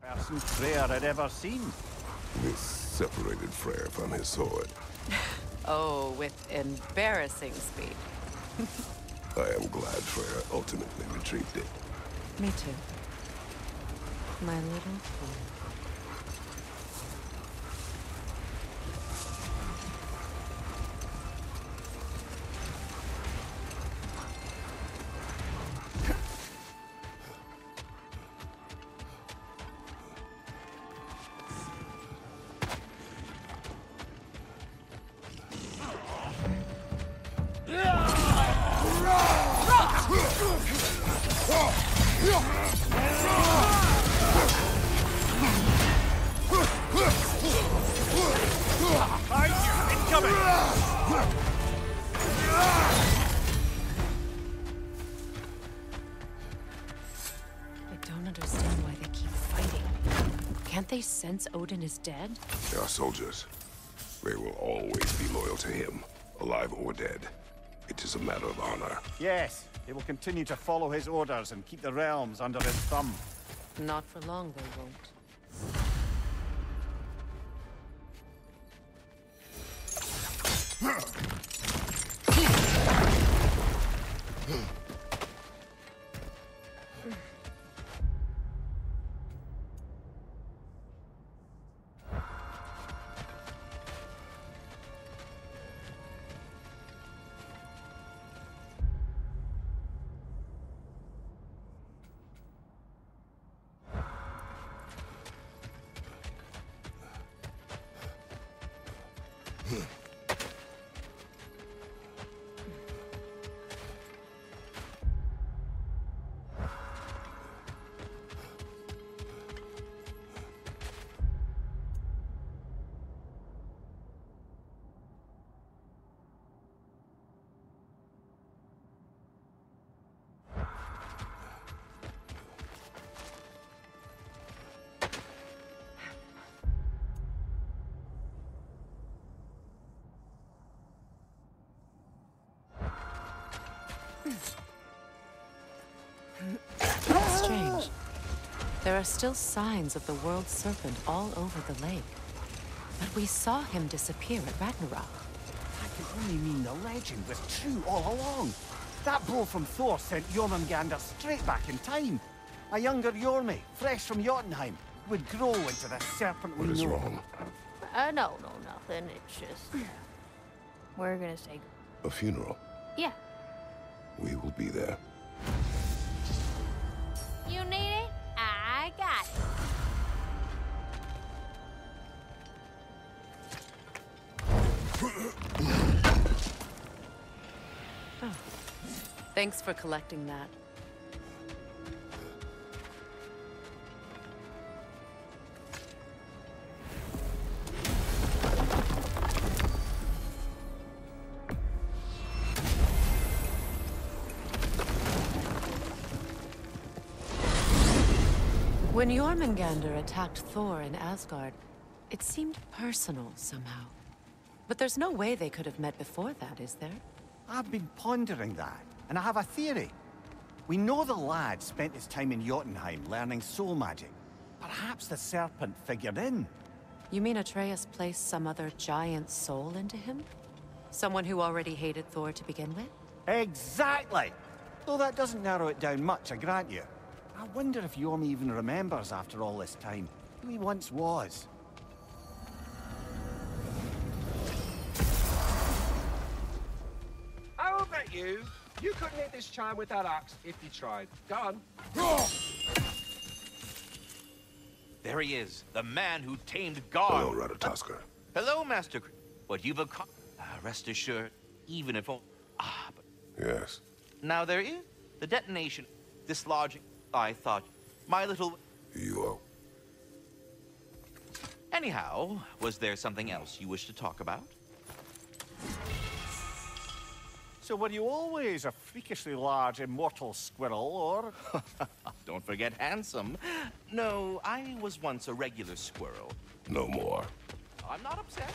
J: person Freyr had ever seen.
I: This separated Freyr from his sword.
R: Oh, with embarrassing speed.
I: I am glad Freyr ultimately retrieved it.
R: Me too. My little fool. They sense Odin is dead?
I: They are soldiers. They will always be loyal to him, alive or dead. It is a matter of honor.
J: Yes, they will continue to follow his orders and keep the realms under his thumb.
R: Not for long, they won't. Strange. There are still signs of the World Serpent all over the lake. But we saw him disappear at Ragnarok.
J: That could only mean the legend was true all along. That blow from Thor sent Jormungandr straight back in time. A younger Jormi, fresh from Jotunheim, would grow into the serpent we know.
I: What is wrong?
A: No, nothing. It's just... we're gonna say...
I: A funeral?
A: Yeah.
I: We will be there.
A: You need it? I got it.
R: Oh. Thanks for collecting that. When Jormungandr attacked Thor in Asgard, it seemed personal somehow. But there's no way they could have met before that, is there?
J: I've been pondering that, and I have a theory. We know the lad spent his time in Jotunheim learning soul magic. Perhaps the serpent figured in.
R: You mean Atreus placed some other giant soul into him? Someone who already hated Thor to begin with?
J: Exactly! Though that doesn't narrow it down much, I grant you. I wonder if Jormi even remembers after all this time who he once was.
H: I'll bet you couldn't hit this child with that axe if you tried. Go on.
K: There he is, the man who tamed Garm.
I: Hello, Ratatoskr.
K: Hello, Master. What you've accomplished. Rest assured, even if... but...
I: Yes.
K: Now there is the detonation, dislodging. I thought, my little...
I: You...
K: Anyhow, was there something else you wish to talk about?
J: So were you always a freakishly large immortal squirrel, or...?
K: Don't forget handsome. No, I was once a regular squirrel.
I: No more.
K: I'm not upset.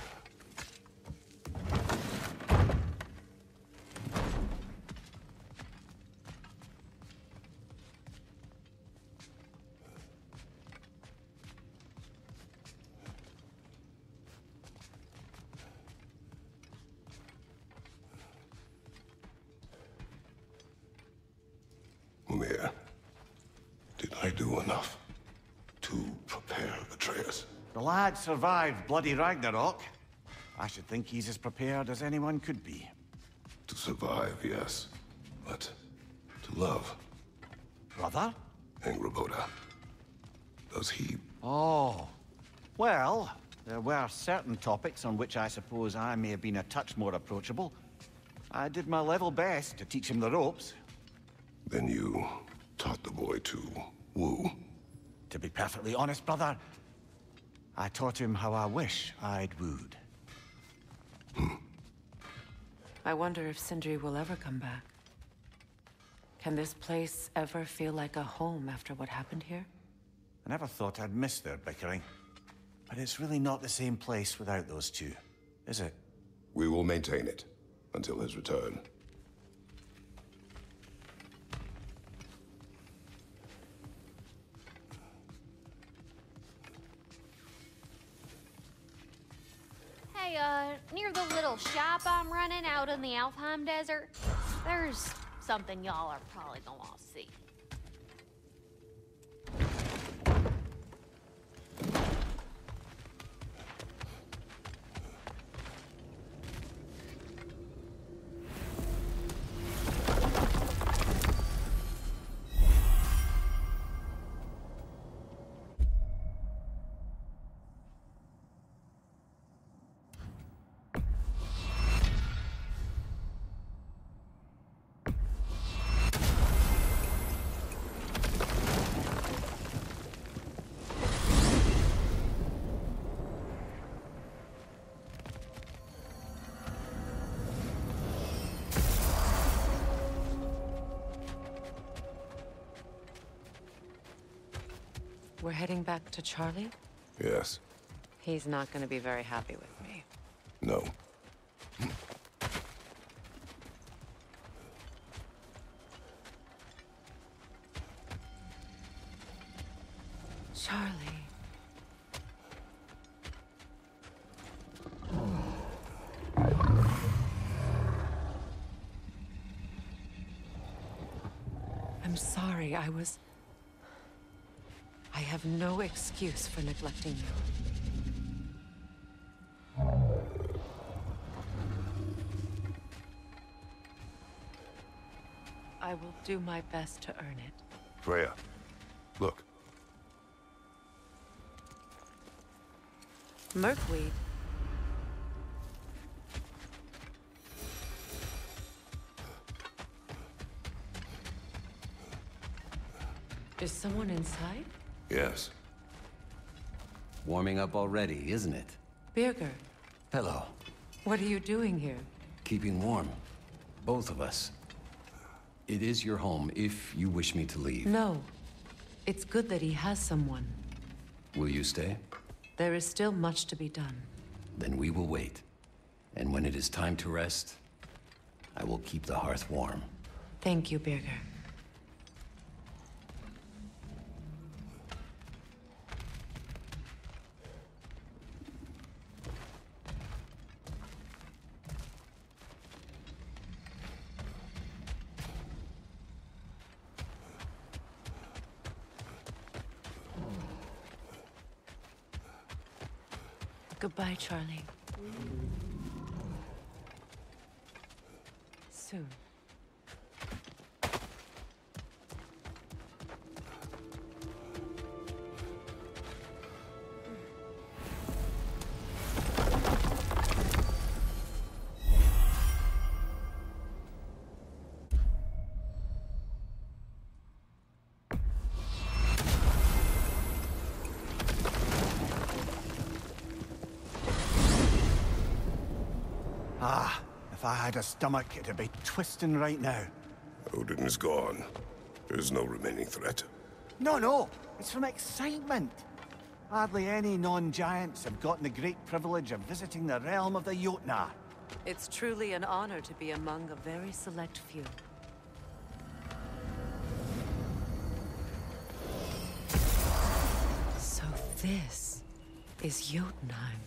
I: Mimir, did I do enough to prepare Atreus?
J: The lad survived bloody Ragnarok. I should think he's as prepared as anyone could be.
I: To survive, yes. But to love.
J: Brother?
I: Angrboda. Does he...
J: Oh. Well, there were certain topics on which I suppose I may have been a touch more approachable. I did my level best to teach him the ropes.
I: Then you taught the boy to woo?
J: To be perfectly honest, brother, I taught him how I wish I'd wooed.
R: I wonder if Sindri will ever come back. Can this place ever feel like a home after what happened here?
J: I never thought I'd miss their bickering. But it's really not the same place without those two, is it?
I: We will maintain it until his return.
A: Hey, near the little shop I'm running out in the Alfheim Desert, there's something y'all are probably gonna want to see.
R: We're heading back to Charlie?
I: Yes.
R: He's not going to be very happy with me.
I: No.
B: Charlie. I'm sorry, I have no excuse for neglecting you. I will do my best to earn it.
I: Freya, look.
B: Merkweed. Is someone inside?
I: Yes.
N: Warming up already, isn't it?
B: Birger,
N: Hello.
B: what are you doing here?
N: Keeping warm. Both of us. It is your home if you wish me to leave.
B: No. It's good that he has someone.
N: Will you stay?
B: There is still much to be done.
N: Then we will wait. And when it is time to rest, I will keep the hearth warm.
B: Thank you, Birger. Goodbye, Charlie. Soon.
J: Ah, if I had a stomach, it'd be twisting right now.
I: Odin is gone. There's no remaining threat.
J: No, it's from excitement. Hardly any non-giants have gotten the great privilege of visiting the realm of the Jotnar.
B: It's truly an honor to be among a very select few. So this is Jotunheim.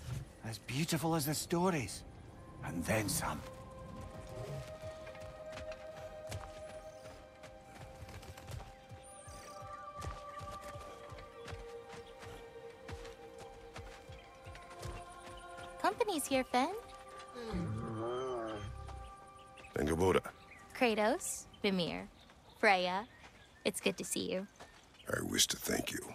J: As beautiful as the stories. And then some.
S: Company's here, Fen.
I: Angrboda.
S: Kratos, Mimir, Freya. It's good to see you.
I: I wish to thank you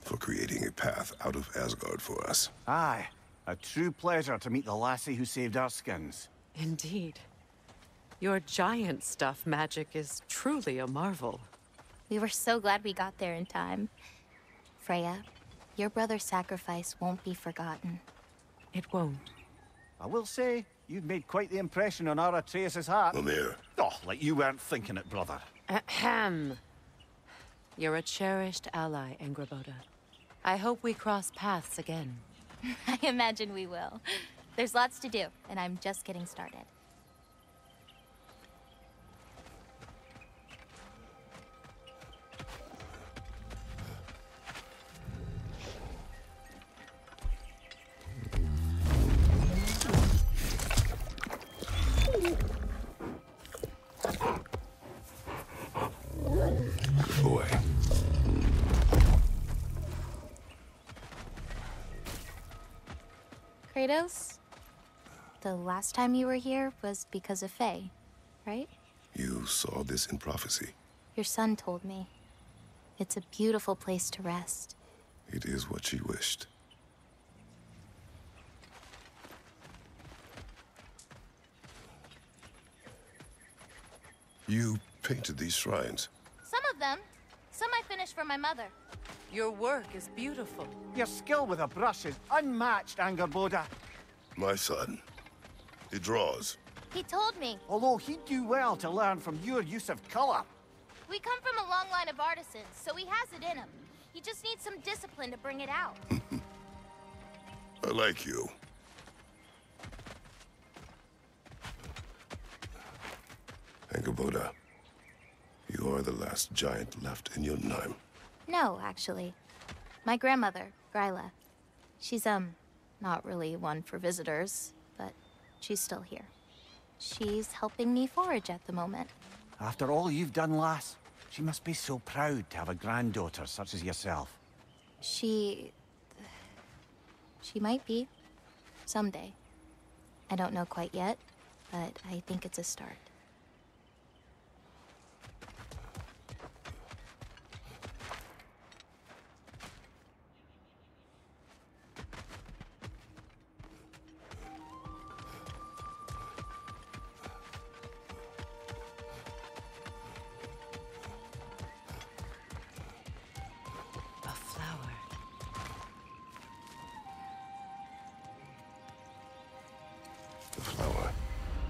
I: for creating a path out of Asgard for us.
J: Aye. A true pleasure to meet the lassie who saved our skins.
B: Indeed. Your giant stuff magic is truly a marvel.
S: We were so glad we got there in time. Freya, your brother's sacrifice won't be forgotten.
B: It won't.
J: I will say, you've made quite the impression on our Atreus' heart.
I: Mimir.
J: Oh, like you weren't thinking it, brother.
B: Ahem. You're a cherished ally, Angrboda. I hope we cross paths again.
S: I imagine we will. There's lots to do, and I'm just getting started.
I: Boy.
S: Kratos, the last time you were here was because of Faye, right?
I: You saw this in prophecy.
S: Your son told me. It's a beautiful place to rest.
I: It is what she wished. You painted these shrines.
S: Some of them. Some I finished for my mother.
B: Your work is beautiful.
J: Your skill with a brush is unmatched, Angrboda.
I: My son. He draws.
S: He told me.
J: Although he'd do well to learn from your use of color.
S: We come from a long line of artisans, so he has it in him. He just needs some discipline to bring it out.
I: I like you. Angrboda, you are the last giant left in Jotunheim.
S: No, actually. My grandmother, Gryla. She's, not really one for visitors, but she's still here. She's helping me forage at the moment.
J: After all you've done, lass, she must be so proud to have a granddaughter such as yourself.
S: She might be. Someday. I don't know quite yet, but I think it's a start.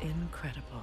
B: Incredible.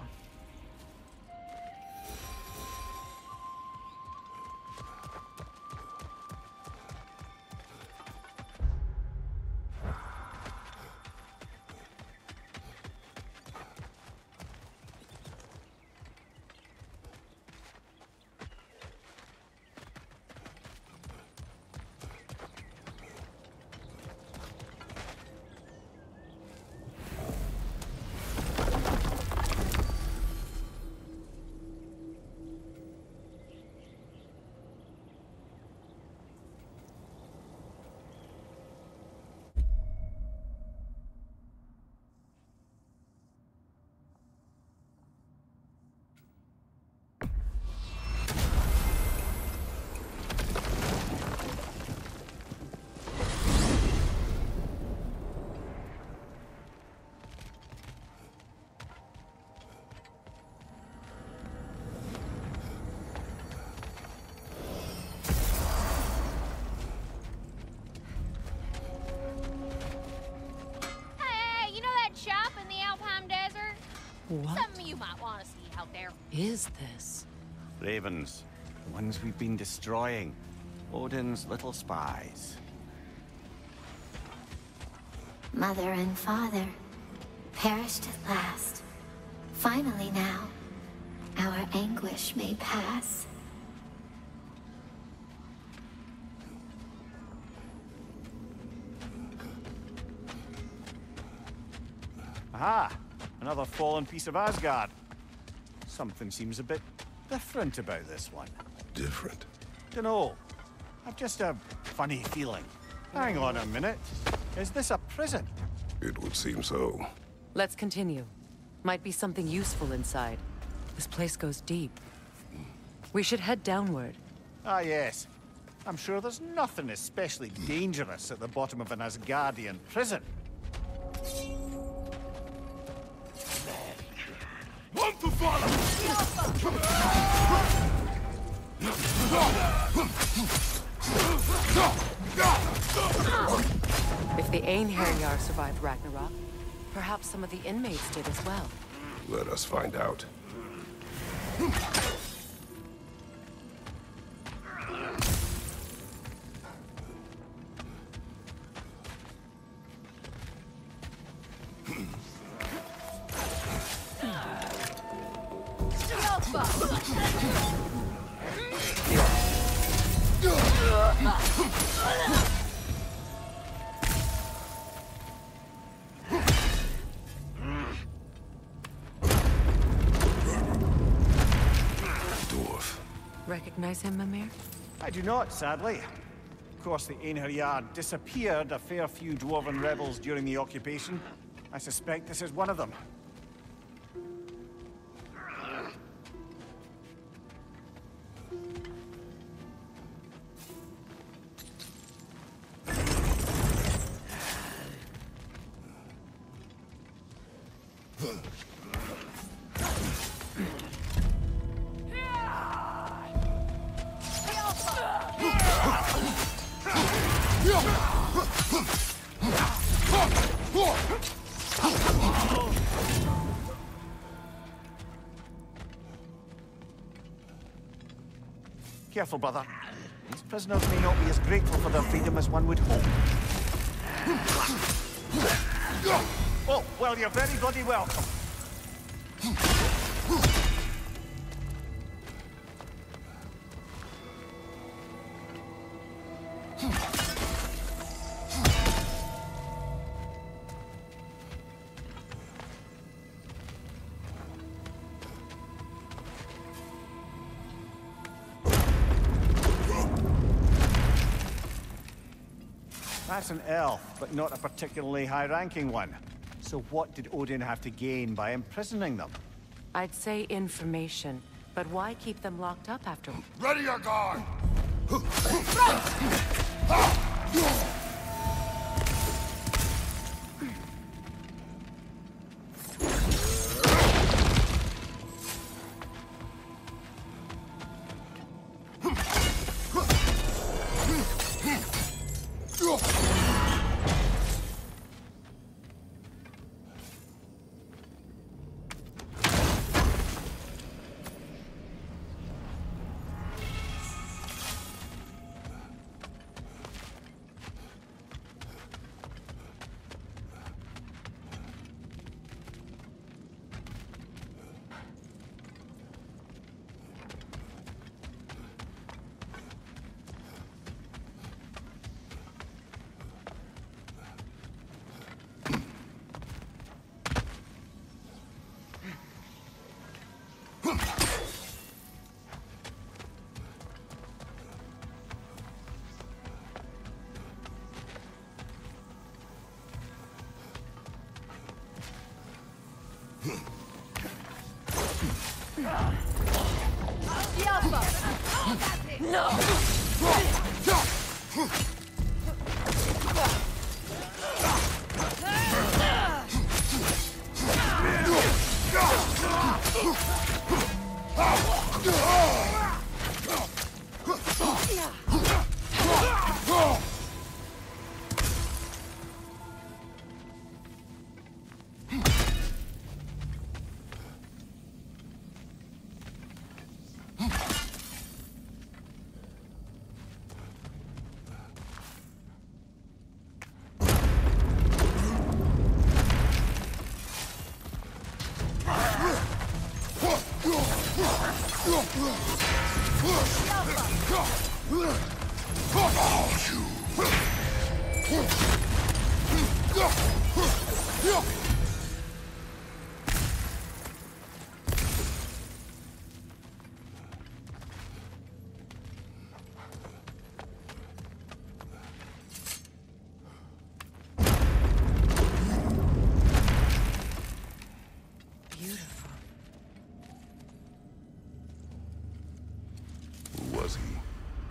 A: What? Something you might want to see out there.
B: Is this?
J: Ravens. The ones we've been destroying. Odin's little spies.
S: Mother and father perished at last. Finally now, our anguish may pass.
J: Aha! Another fallen piece of Asgard. Something seems a bit different about this one.
I: Different?
J: Dunno. I've just a funny feeling. Hang on a minute. Is this a prison?
I: It would seem so.
B: Let's continue. Might be something useful inside. This place goes deep. We should head downward.
J: Ah, yes. I'm sure there's nothing especially dangerous at the bottom of an Asgardian prison.
E: Want to follow?
B: If the Einherjar survived Ragnarok, perhaps some of the inmates did as well.
I: Let us find out.
B: Recognize him, Mimir?
J: I do not, sadly. Of course, the Einherjar disappeared a fair few dwarven rebels during the occupation. I suspect this is one of them. Careful, brother. These prisoners may not be as grateful for their freedom as one would hope. Oh, well, you're very bloody welcome. That's an elf, but not a particularly high-ranking one. So what did Odin have to gain by imprisoning them?
B: I'd say information, but why keep them locked up after?
E: Ready your guard!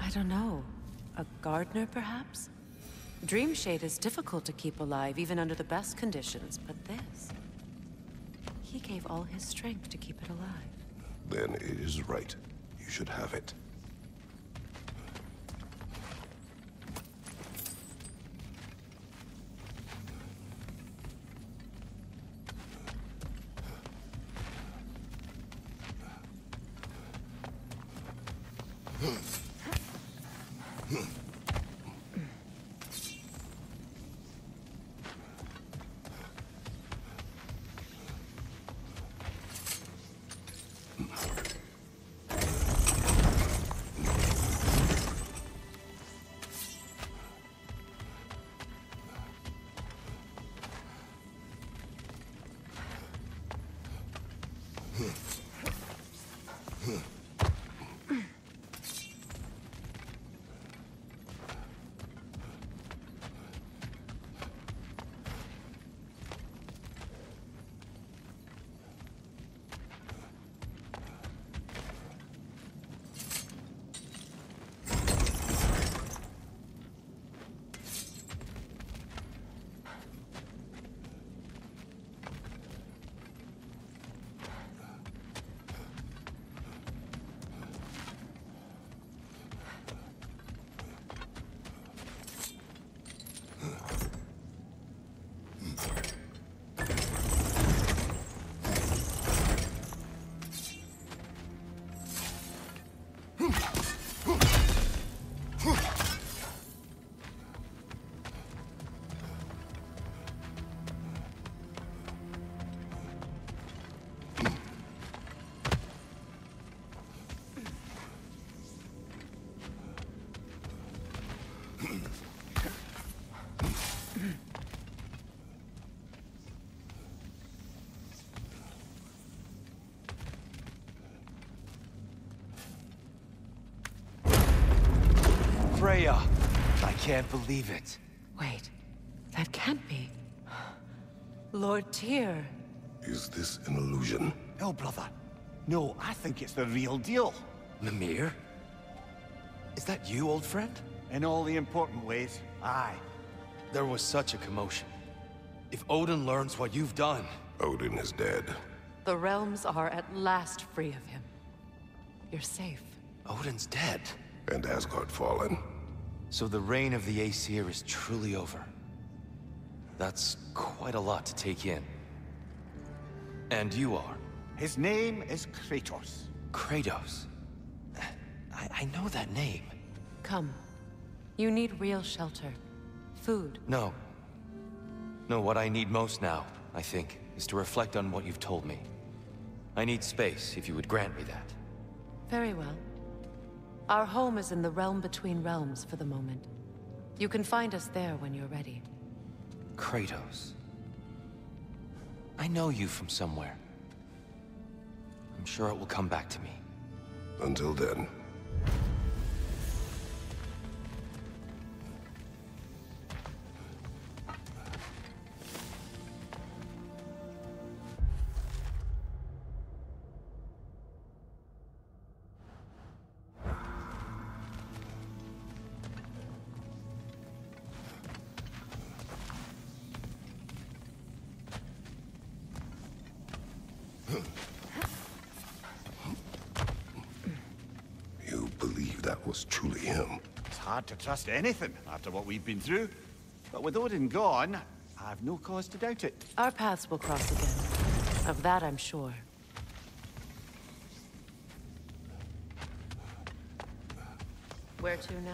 B: I don't know. A gardener, perhaps? Dreamshade is difficult to keep alive, even under the best conditions, but this... He gave all his strength to keep it alive.
I: Then it is right. You should have it.
J: Freya! I can't believe it.
B: Wait, that can't be. Lord Tyr.
I: Is this an illusion?
J: No, brother. No, I think it's the real deal.
F: Mimir? Is that you, old friend?
J: In all the important ways, aye.
F: There was such a commotion. If Odin learns what you've done...
I: Odin is dead.
B: The realms are at last free of him. You're safe.
F: Odin's dead.
I: And Asgard fallen.
F: So the reign of the Aesir is truly over. That's quite a lot to take in. And you are?
J: His name is Kratos.
F: Kratos? I know that name.
B: Come. You need real shelter. Food.
F: No. No, what I need most now, I think, is to reflect on what you've told me. I need space, if you would grant me that.
B: Very well. Our home is in the realm between realms for the moment. You can find us there when you're ready.
F: Kratos. I know you from somewhere. I'm sure it will come back to me.
I: Until then. You believe that was truly him?
J: It's hard to trust anything after what we've been through. But with Odin gone, I've no cause to doubt it.
B: Our paths will cross again. Of that I'm sure. Where to now?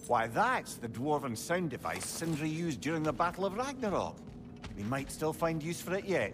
J: Why, that's the dwarven sound device Sindri used during the Battle of Ragnarok. We might still find use for it yet.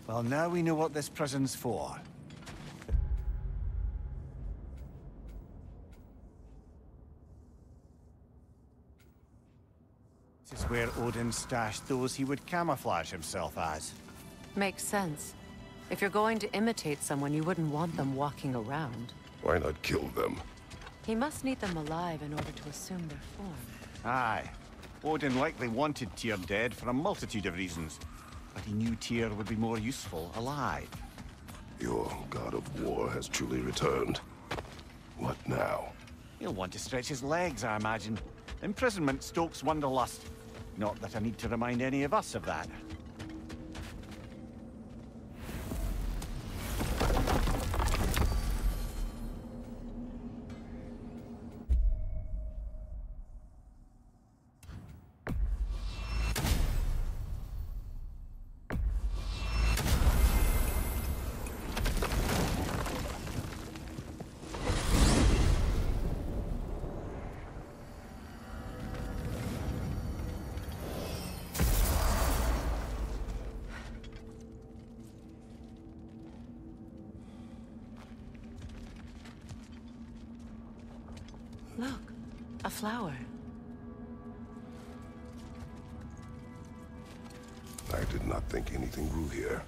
J: Well, now we know what this prison's for. where Odin stashed those he would camouflage himself as.
B: Makes sense. If you're going to imitate someone, you wouldn't want them walking around.
I: Why not kill them?
B: He must need them alive in order to assume their form.
J: Aye. Odin likely wanted Tyr dead for a multitude of reasons, but he knew Tyr would be more useful alive.
I: Your god of war has truly returned. What now?
J: He'll want to stretch his legs, I imagine. Imprisonment stokes wanderlust. Not that I need to remind any of us of that.
B: Look, a flower.
I: I did not think anything grew here.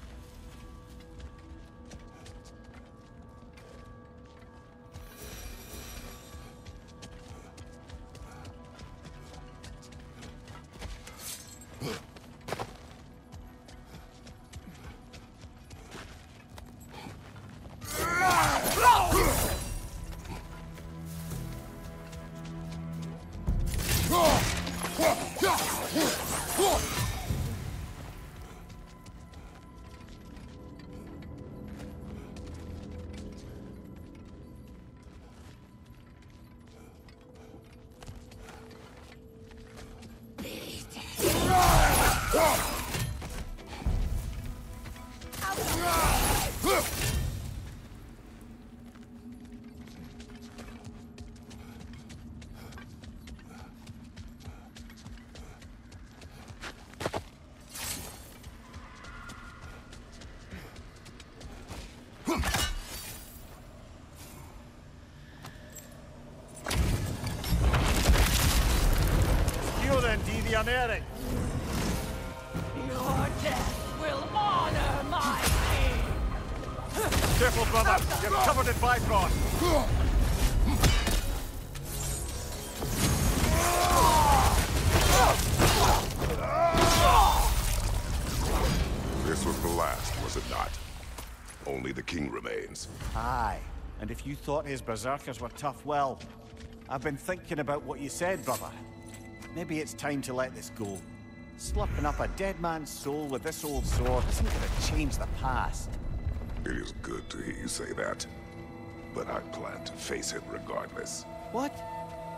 J: Eric.
H: Your death will honor my name!
J: Careful, brother. You're covered in Bifrost.
I: This was the last, was it not? Only the king remains.
J: Aye. And if you thought his berserkers were tough, well, I've been thinking about what you said, brother. Maybe it's time to let this go. Slurping up a dead man's soul with this old sword isn't gonna change the past.
I: It is good to hear you say that. But I plan to face it regardless.
J: What?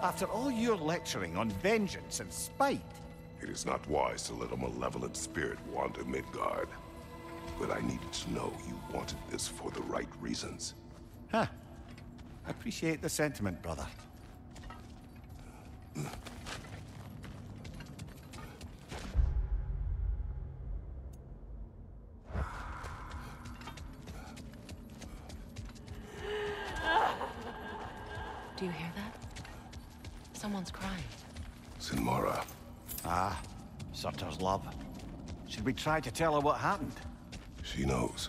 J: After all your lecturing on vengeance and spite?
I: It is not wise to let a malevolent spirit wander Midgard. But I needed to know you wanted this for the right reasons.
J: Huh. Appreciate the sentiment, brother.
B: Do you hear that? Someone's crying.
I: Sinmara.
J: Ah, Surtur's love. Should we try to tell her what happened?
I: She knows.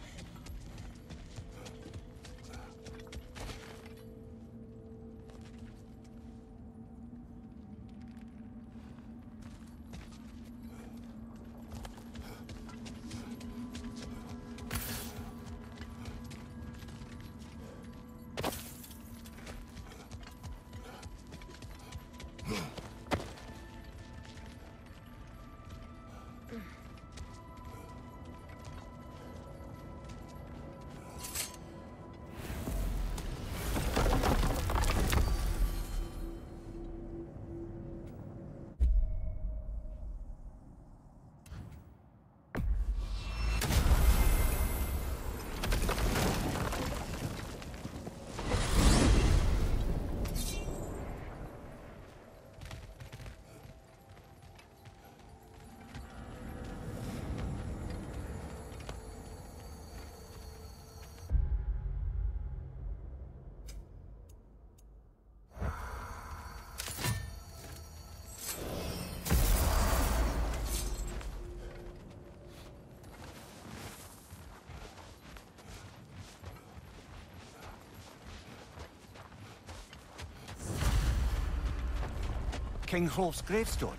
J: King Hrolf's gravestone.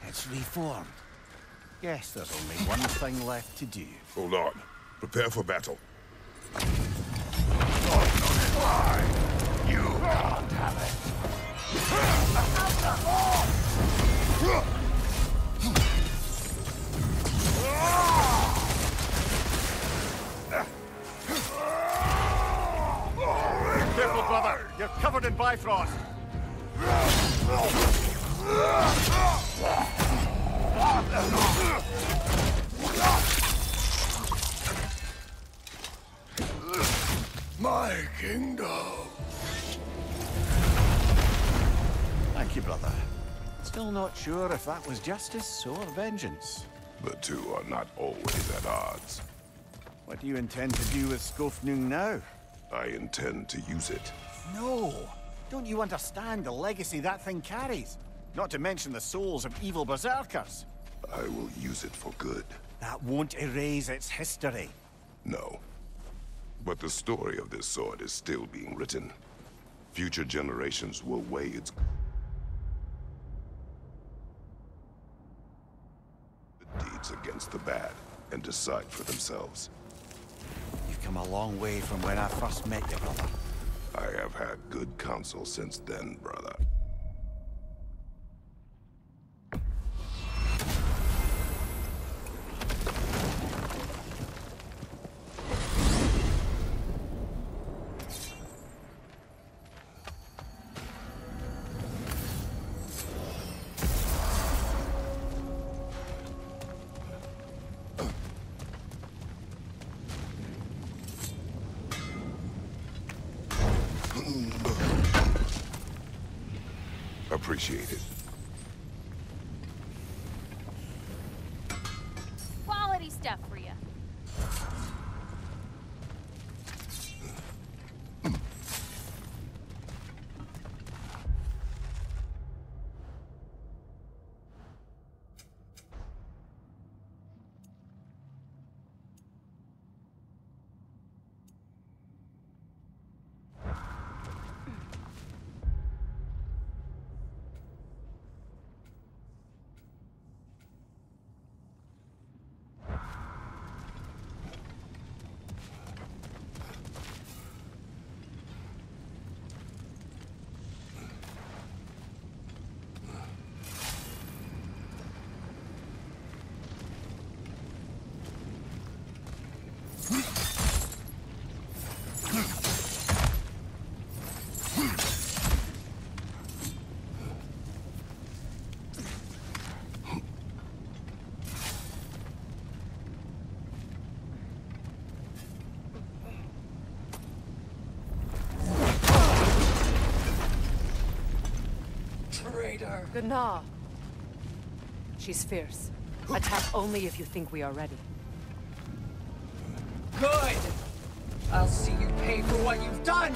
J: It's reformed. Guess there's only one thing left to do.
E: Hold on. Prepare for battle.
J: You can't have it. Careful, brother. You're covered in Bifrost.
E: My kingdom.
J: Thank you, brother. Still not sure if that was justice or vengeance.
I: The two are not always at odds.
J: What do you intend to do with Skofnung now?
I: I intend to use it.
J: No! Don't you understand the legacy that thing carries? Not to mention the souls of evil berserkers.
I: I will use it for good.
J: That won't erase its history.
I: No. But the story of this sword is still being written. Future generations will weigh its deeds against the bad and decide for themselves.
J: You've come a long way from when I first met you, brother.
I: I have had good counsel since then, brother. Appreciate it.
A: Quality stuff for you.
B: Gná. She's fierce. Attack only if you think we are ready.
U: Good! I'll see you pay for what you've done!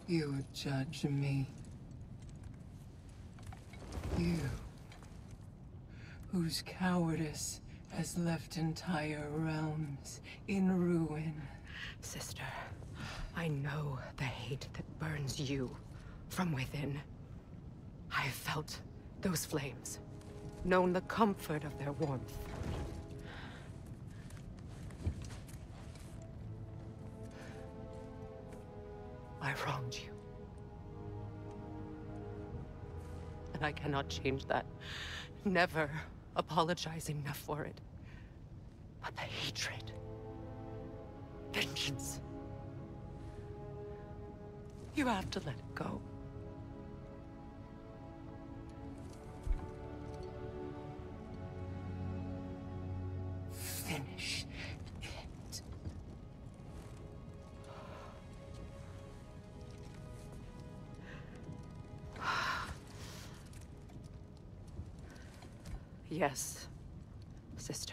U: You would judge me. You, whose cowardice has left entire realms in ruin.
B: Sister, I know the hate that burns you from within. I have felt those flames, known the comfort of their warmth. I wronged you. And I cannot change that. Never apologize enough for it. But the hatred, vengeance, you have to let it go.
U: Finish it.
B: Yes, sister.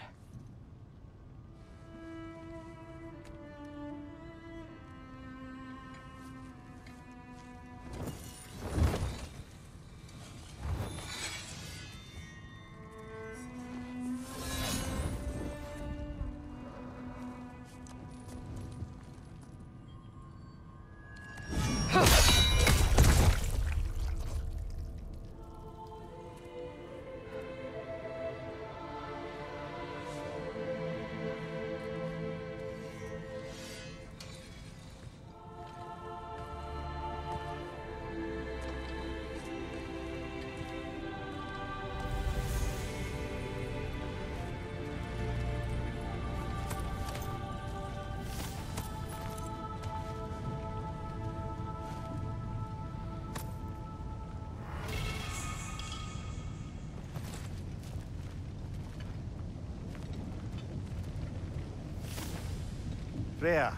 J: Freya,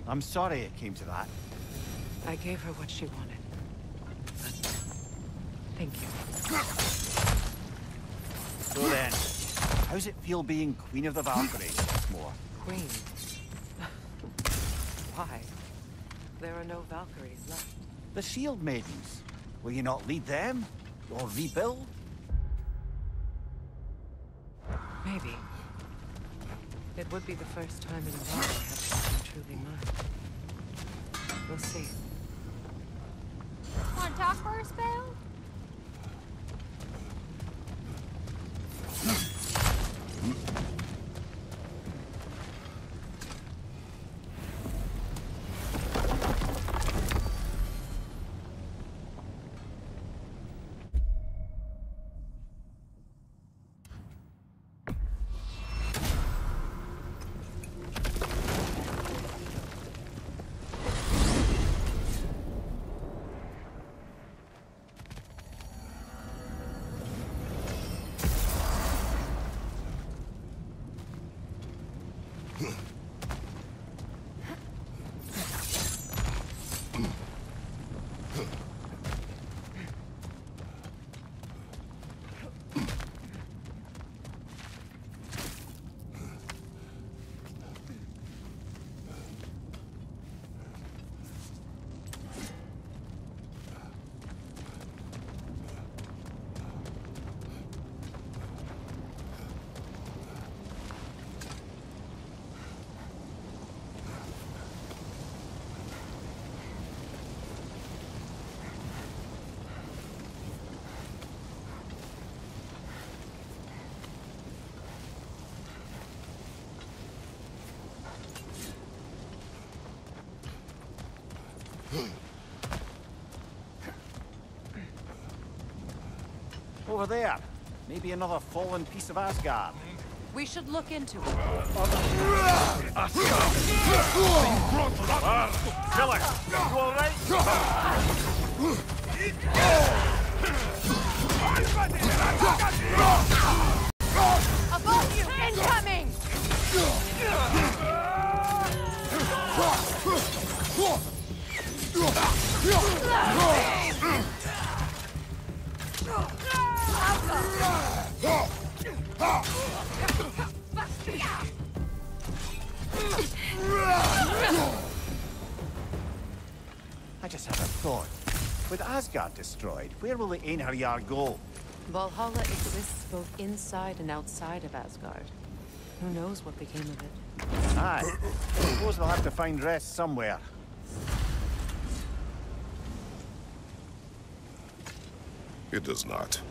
J: I'm sorry it came to that.
B: I gave her what she wanted. Thank you.
J: So then, how's it feel being Queen of the Valkyries once more?
B: Queen? Why? There are no Valkyries left.
J: The Shield Maidens. Will you not lead them? Or rebuild?
B: Maybe. It would be the first time in a while I have something truly mine. We'll see.
A: Want to talk for a spell?
J: Over there. Maybe another fallen piece of Asgard.
B: We should look into it.
J: Killer, you alright?
L: Above you! Incoming!
J: I just had a thought. With Asgard destroyed, where will the Einherjar go?
B: Valhalla exists both inside and outside of Asgard. Who knows what became of it?
J: Aye. I suppose they'll have to find rest somewhere.
I: It does not.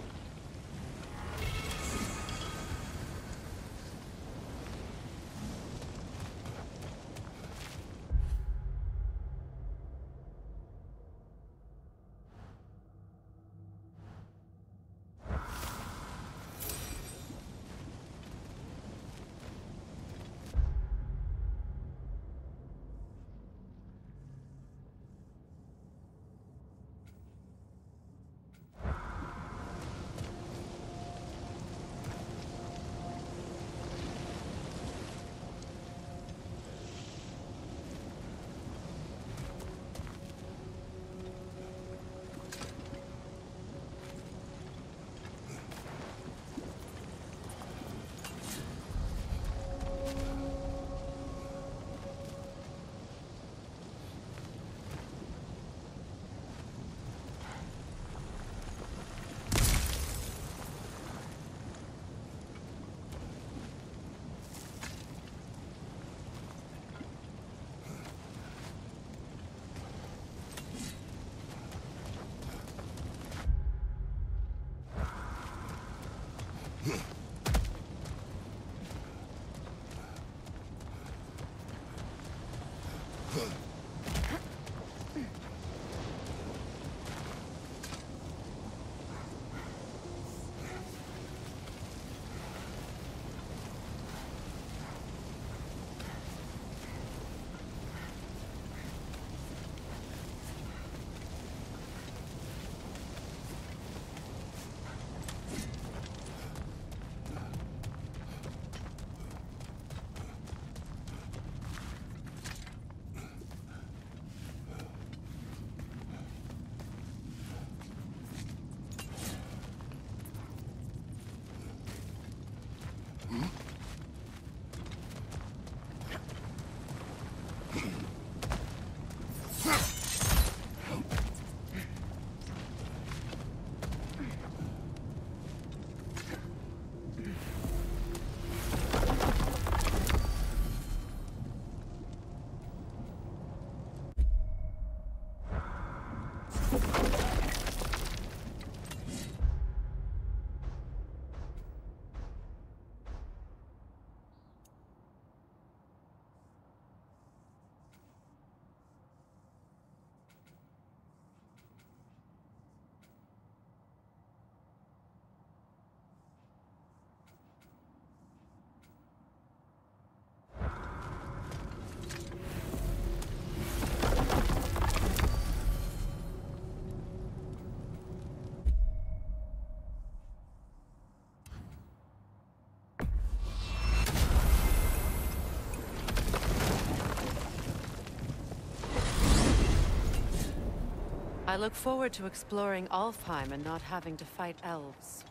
B: I look forward to exploring Alfheim and not having to fight elves.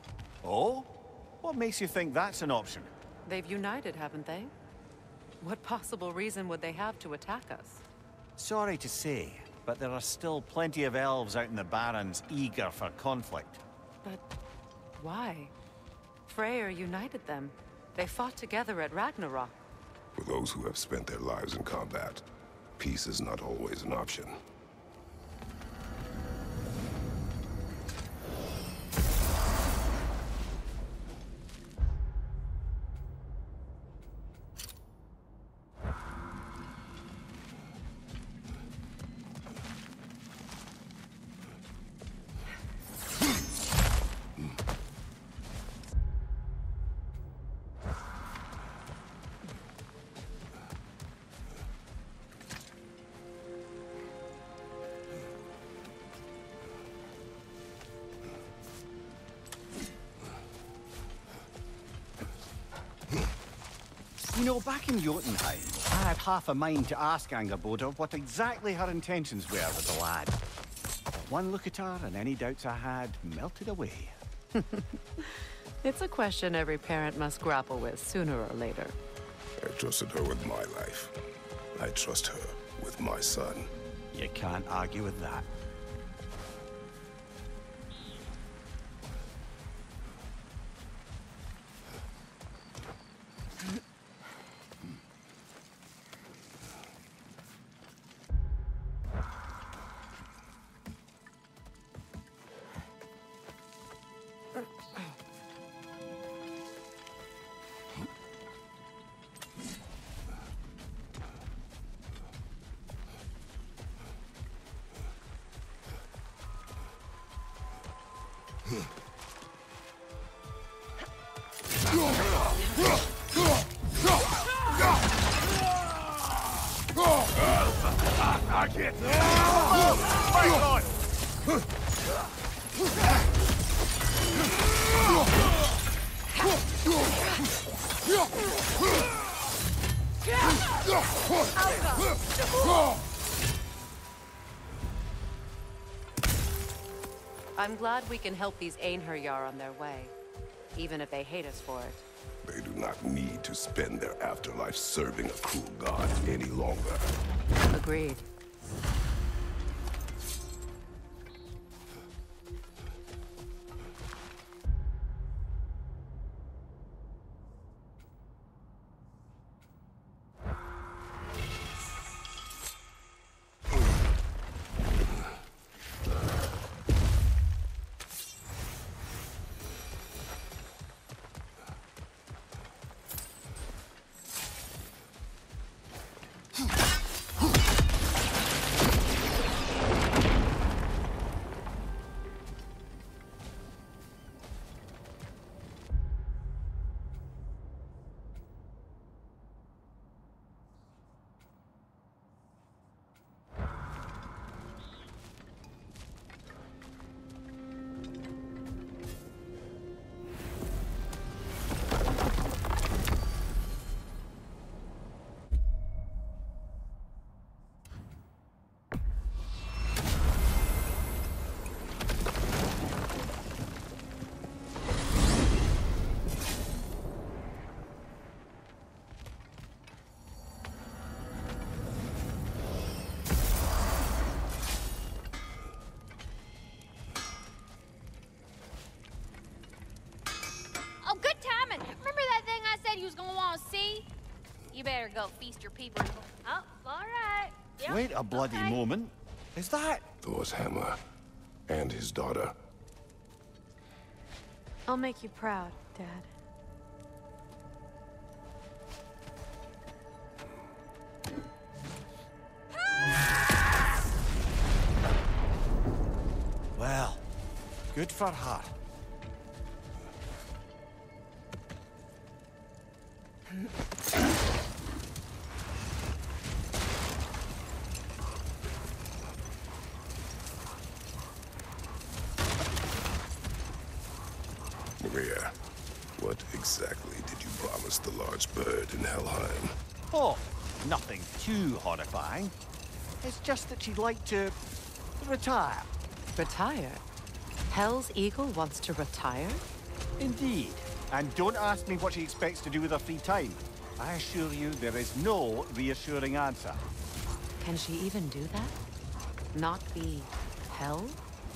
J: Oh? What makes you think that's an option?
B: They've united, haven't they? What possible reason would they have to attack us?
J: Sorry to say, but there are still plenty of elves out in the Barrens eager for conflict.
B: But why? Freyr united them. They fought together at Ragnarok.
I: For those who have spent their lives in combat, peace is not always an option.
J: You know, back in Jotunheim, I had half a mind to ask Angerboda what exactly her intentions were with the lad. But one look at her and any doubts I had melted away.
B: It's a question every parent must grapple with sooner or later.
I: I trusted her with my life. I trust her with my son.
J: You can't argue with that.
E: I can't.
B: I'm glad we can help these Einherjar on their way, even if they hate us for it.
I: They do not need to spend their afterlife serving a cruel god any longer.
B: Agreed.
A: go feast your people. Oh, all right. Yep.
J: Wait a bloody moment. Is that
I: Thor's hammer and his daughter?
L: I'll make you proud, Dad.
J: Well, good for her.
I: Maria, what exactly did you promise the large bird in Helheim?
J: Oh, nothing too horrifying. It's just that she'd like to retire.
B: Retire? Hell's Eagle wants to retire?
J: Indeed. And don't ask me what she expects to do with her free time. I assure you there is no reassuring answer.
B: Can she even do that? Not be Hell?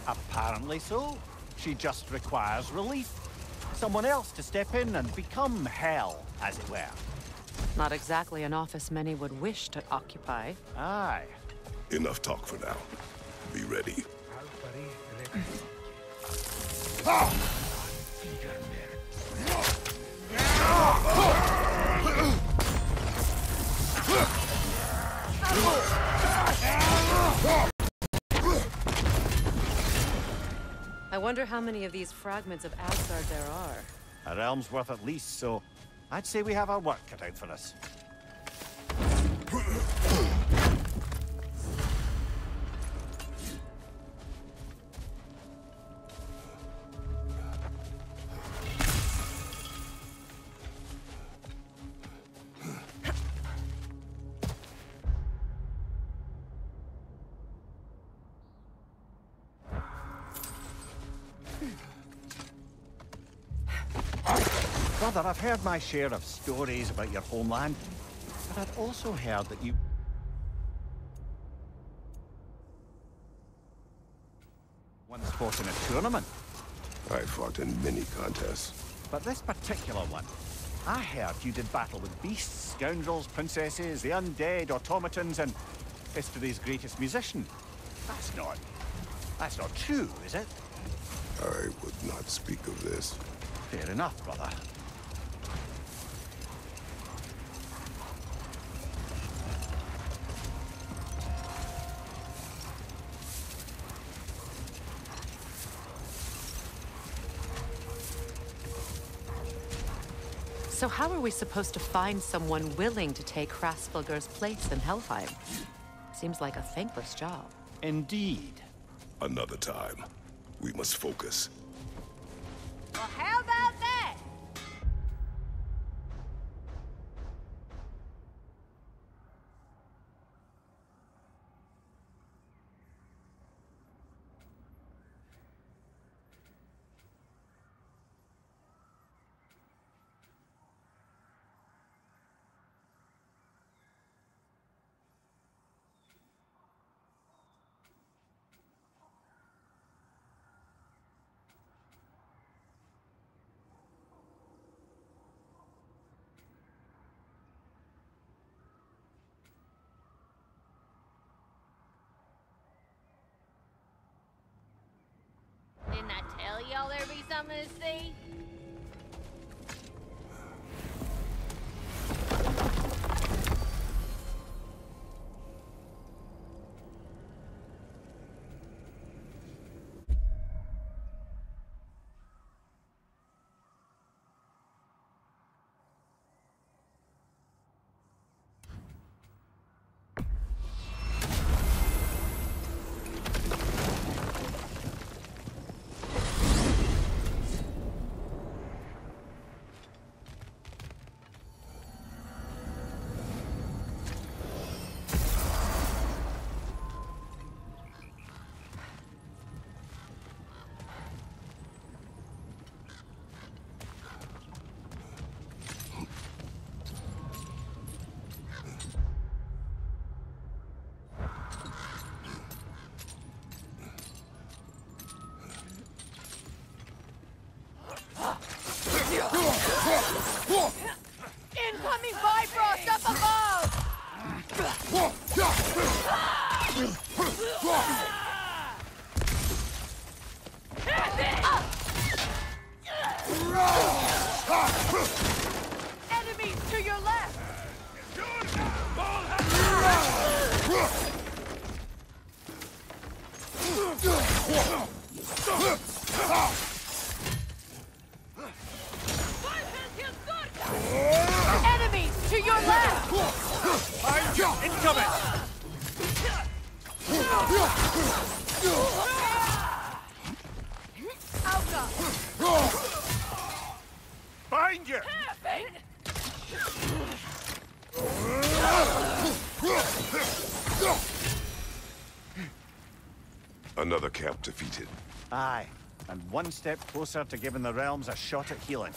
J: Apparently so. She just requires relief. Someone else to step in and become Hell, as it were.
B: Not exactly an office many would wish to occupy.
J: Aye.
I: Enough talk for now. Be ready.
B: I wonder how many of these fragments of Asgard there are.
J: A realm's worth at least, so I'd say we have our work cut out for us. Brother, I've heard my share of stories about your homeland, but I'd also heard that you once fought in a tournament.
I: I fought in many contests.
J: But this particular one, I heard you did battle with beasts, scoundrels, princesses, the undead, automatons, and history's greatest musician. That's not true, is it?
I: I would not speak of this.
J: Fair enough, brother.
B: So how are we supposed to find someone willing to take Hraesvelgur's place in Helheim? Seems like a thankless job.
J: Indeed.
I: Another time. We must focus.
A: Well, how about that? Didn't I tell y'all there'd be something to see?
L: Incoming Bifrost up above! Enemies to your left! Enemies to your left!
J: Incoming!
L: Alka!
J: Behind you!
I: Another camp defeated.
J: Aye, and one step closer to giving the realms a shot at healing.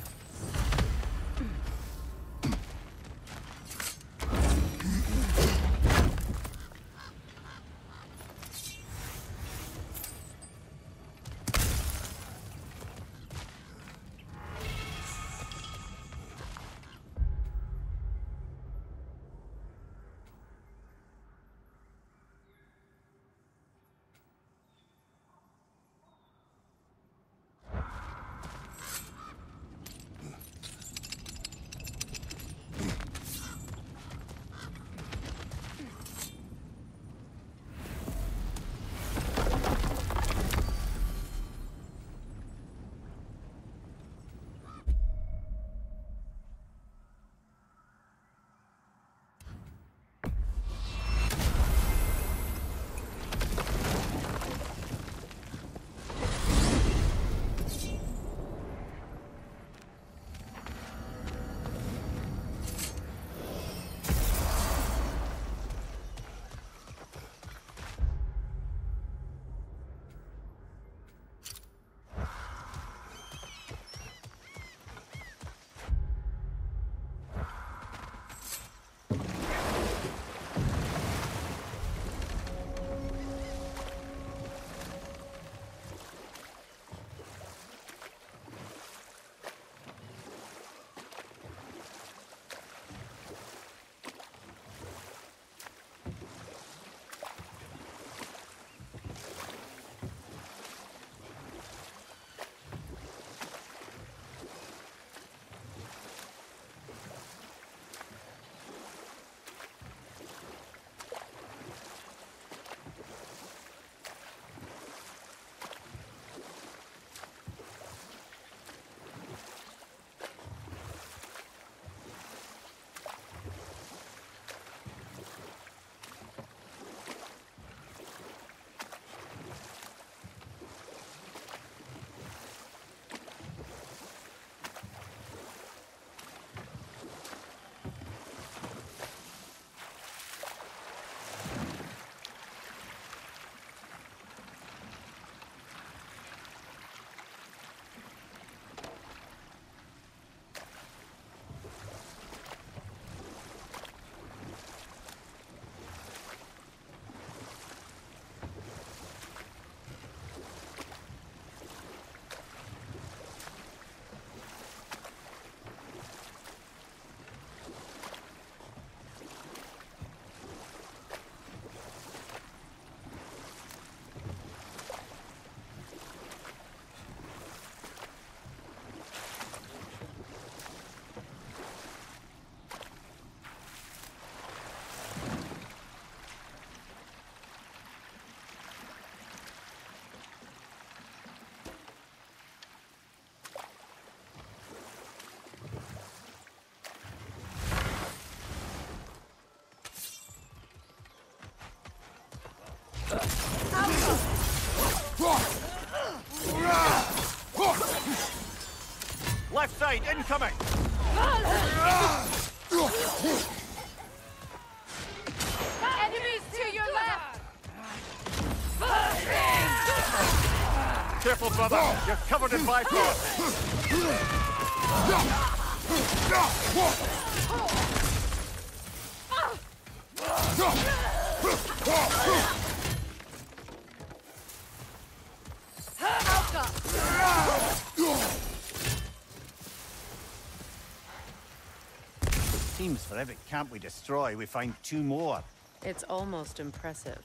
J: Left side, incoming!
L: Enemies to your left!
J: Careful, brother! You're covered in Bifrost! Seems for every camp we destroy, we find two more.
B: It's almost impressive.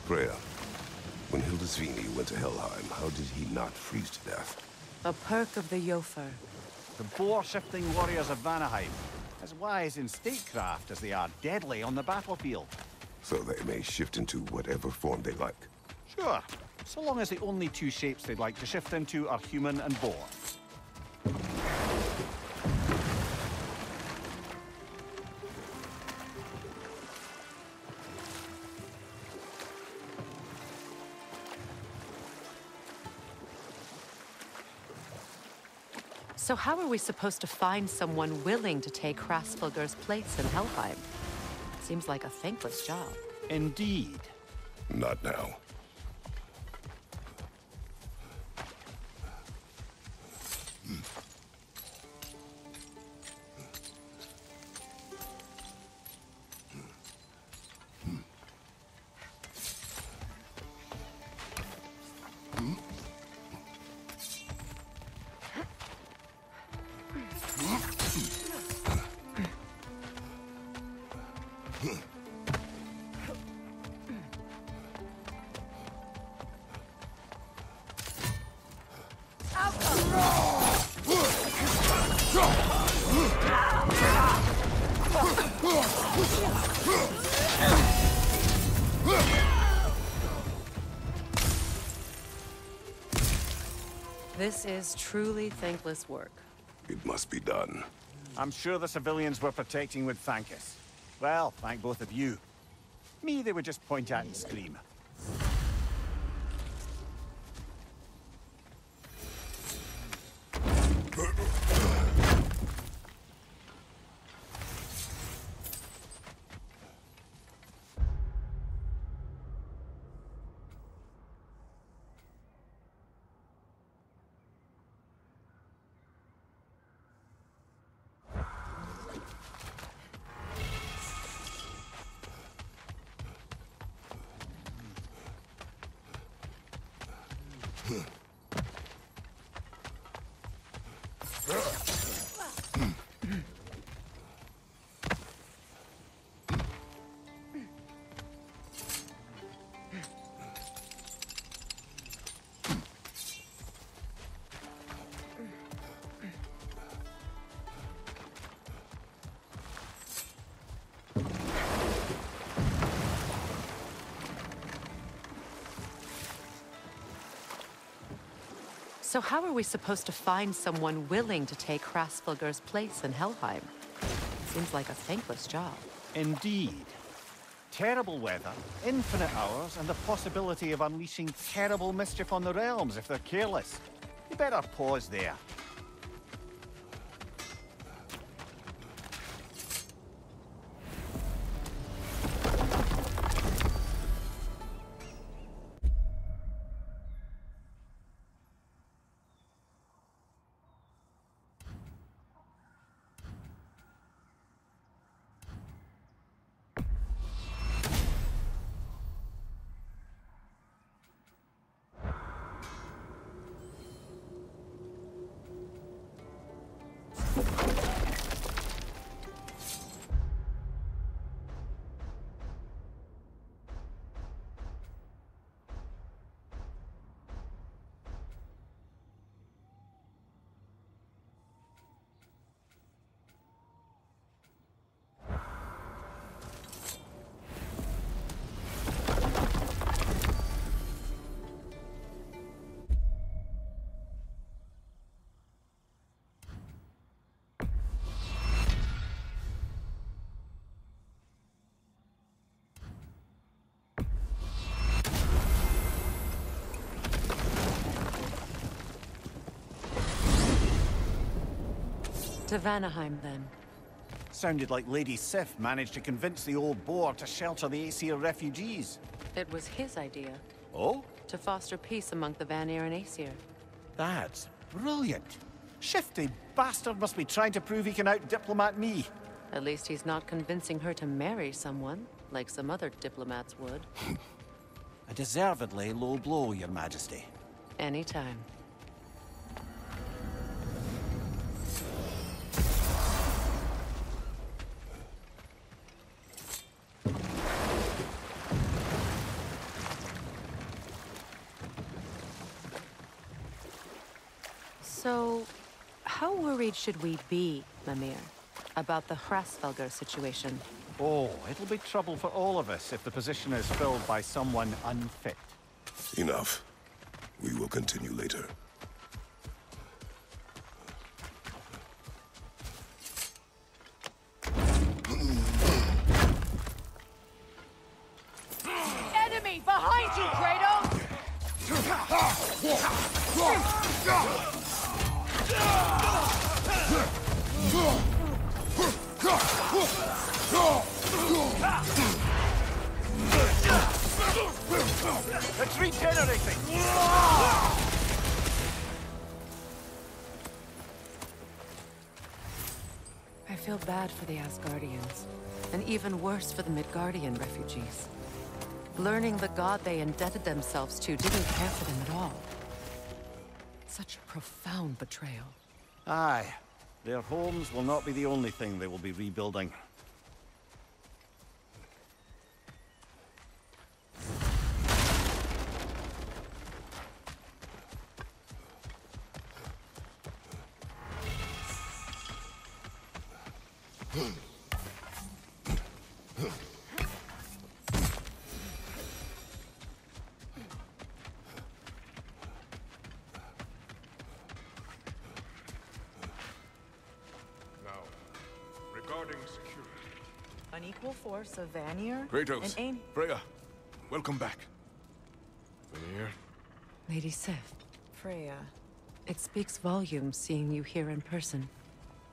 I: Freya, when Hildisvini went to Helheim, how did he not freeze to death?
B: A perk of the Jofur.
J: The boar-shifting warriors of Vanaheim, as wise in statecraft as they are deadly on the battlefield.
I: So they may shift into whatever form they like.
J: Sure, so long as the only two shapes they'd like to shift into are human and boar.
B: So how are we supposed to find someone willing to take Hraesvelgur's place in Helheim? Seems like a thankless job.
J: Indeed.
I: Not now.
B: This is truly thankless work.
I: It must be done.
J: I'm sure the civilians we're protecting would thank us. Well, thank both of you. Me, they would just point at and scream.
B: So how are we supposed to find someone willing to take Hraesvelgur's place in Helheim? Seems like a thankless job.
J: Indeed. Terrible weather, infinite hours, and the possibility of unleashing terrible mischief on the realms if they're careless. You better pause there.
B: To Vanaheim, then.
J: Sounded like Lady Sif managed to convince the old boar to shelter the Aesir refugees.
B: It was his idea.
J: Oh?
B: To foster peace among the Vanir and Aesir.
J: That's brilliant. Shifty bastard must be trying to prove he can out-diplomat me.
B: At least he's not convincing her to marry someone, like some other diplomats would.
J: A deservedly low blow, Your Majesty.
B: Anytime. So, how worried should we be, Mimir, about the Hraesvelgur situation?
J: Oh, it'll be trouble for all of us if the position is filled by someone unfit.
I: Enough. We will continue later.
L: Enemy behind you, Kratos!
J: It's regenerating!
B: I feel bad for the Asgardians, and even worse for the Midgardian refugees. Learning the god they indebted themselves to didn't care for them at all. Such a profound betrayal.
J: Aye. Their homes will not be the only thing they will be rebuilding.
G: Guarding security.
T: An equal force of Vanir?
G: Kratos,
T: and
G: Freya, welcome back. Vanir?
B: Lady Sif,
T: Freya.
B: it speaks volumes seeing you here in person.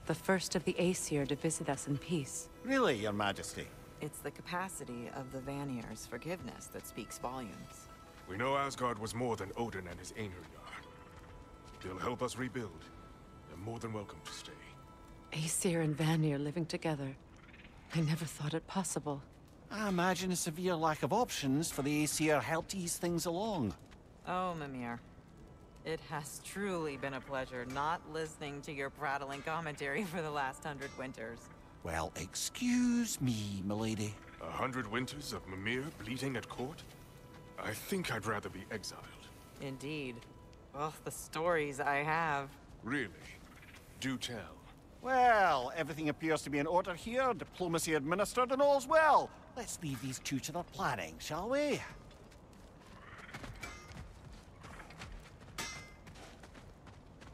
B: The first of the Aesir to visit us in peace.
J: Really, Your Majesty?
T: It's the capacity of the Vanir's forgiveness that speaks volumes.
G: We know Asgard was more than Odin and his Einherjar. They'll help us rebuild. They're more than welcome to stay.
B: Aesir and Vanir living together. I never thought it possible.
J: I imagine a severe lack of options for the Aesir helped ease things along.
T: Oh, Mimir. It has truly been a pleasure not listening to your prattling commentary for the last 100 winters.
J: Well, excuse me, milady.
G: 100 winters of Mimir bleeding at court? I think I'd rather be exiled.
T: Indeed. Oh, the stories I have.
G: Really? Do tell.
J: Well, everything appears to be in order here, diplomacy administered, and all's well. Let's leave these two to their planning, shall we?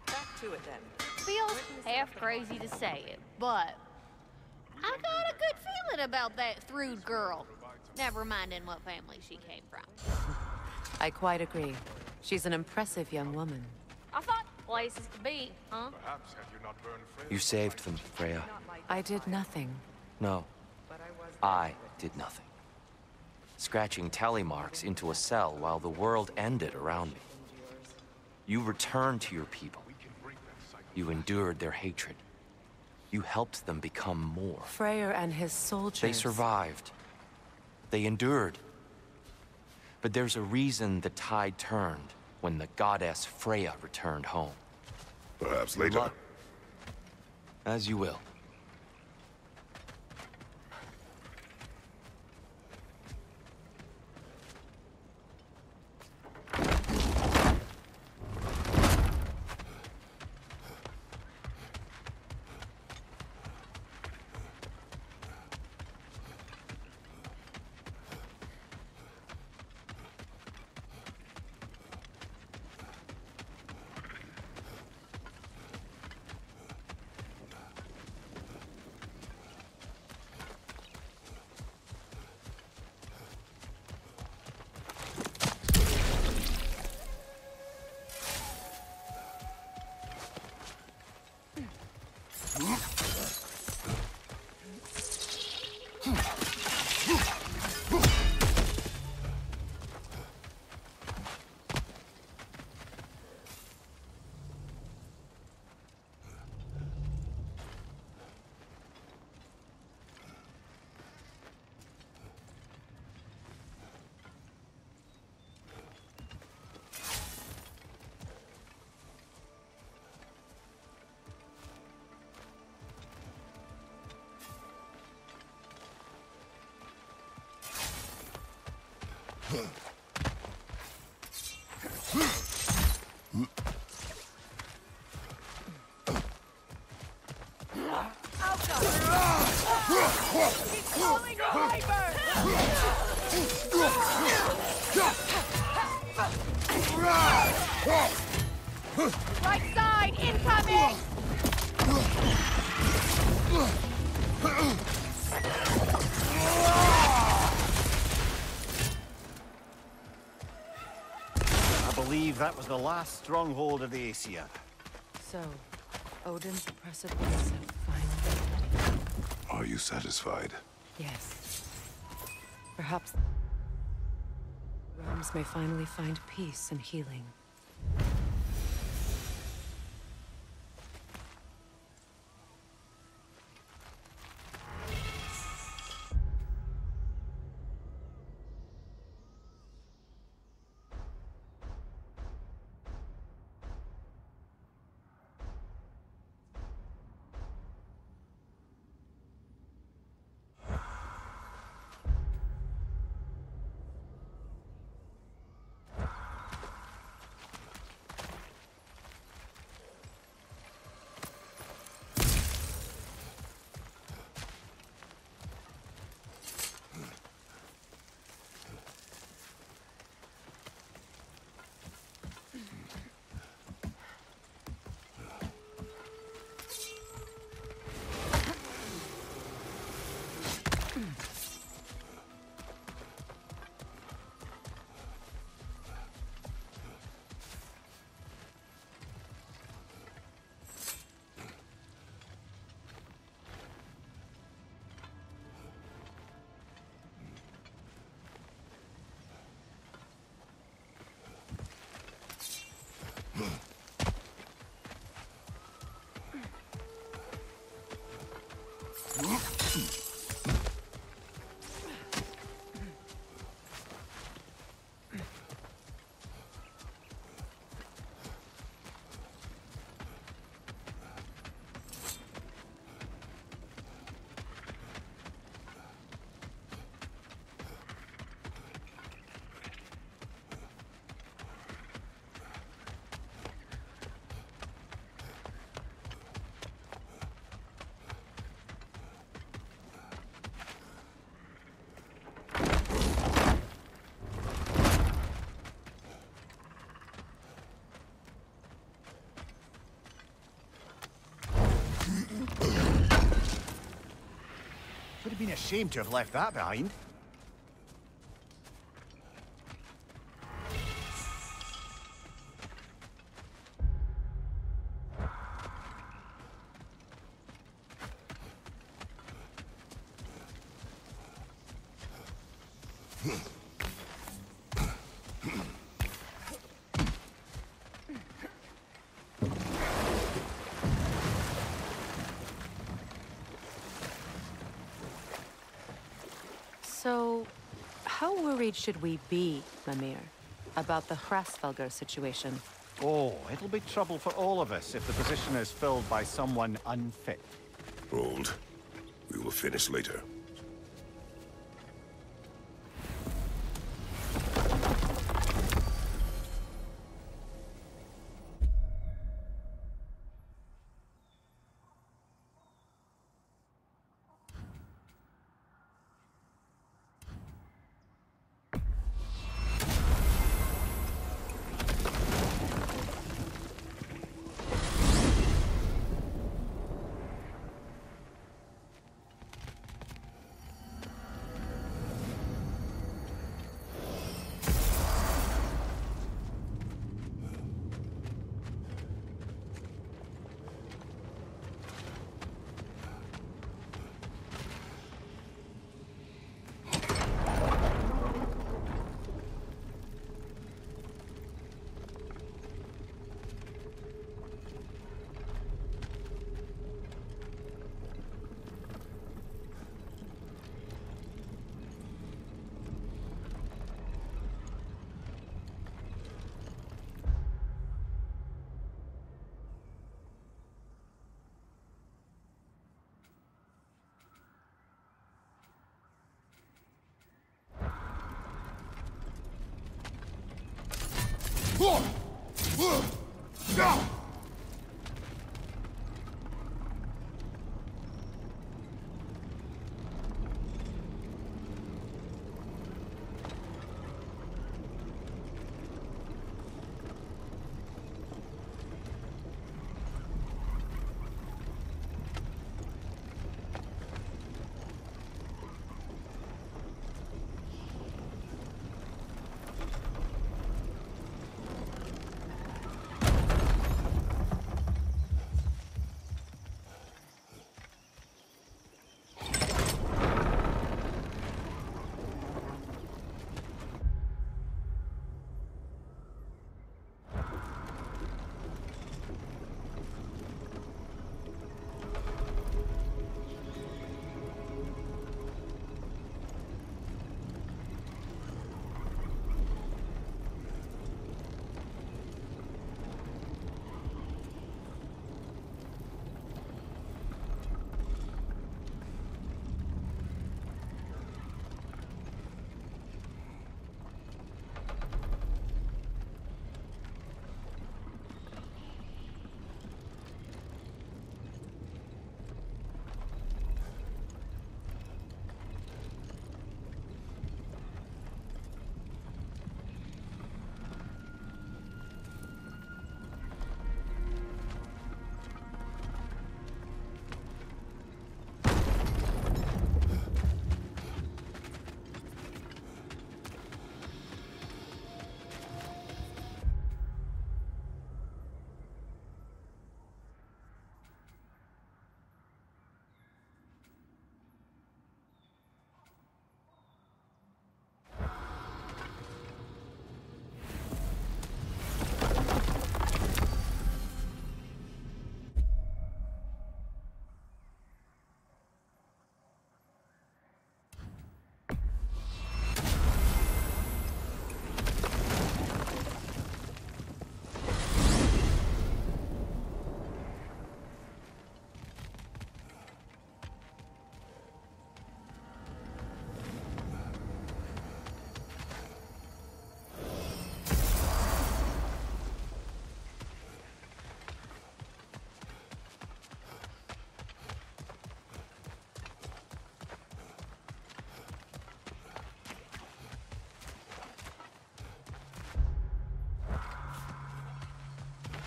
T: Back to it then.
A: Feels half crazy to say it, but I got a good feeling about that Thrud girl. Never minding what family she came from.
B: I quite agree. She's an impressive young woman.
A: I thought places to be, huh?
G: Perhaps had you not burned Freya.
F: You saved them, Freya.
B: I did nothing.
F: No. I did nothing. Scratching tally marks into a cell while the world ended around me. You returned to your people. You endured their hatred. You helped them become more.
B: Freyr and his soldiers...
F: They survived. They endured. But there's a reason the tide turned when the goddess Freya returned home.
I: Perhaps later.
F: As you will.
L: Right side, incoming!
J: I believe that was the last stronghold of the Aesir.
B: So, Odin's oppressive ways have finally...
I: Are you satisfied?
B: Yes. Perhaps... realms may finally find peace and healing.
J: Would have been a shame to have left that behind.
B: So, how worried should we be, Mimir, about the Hraesvelgr situation?
J: Oh, it'll be trouble for all of us if the position is filled by someone unfit.
I: Hold. We will finish later.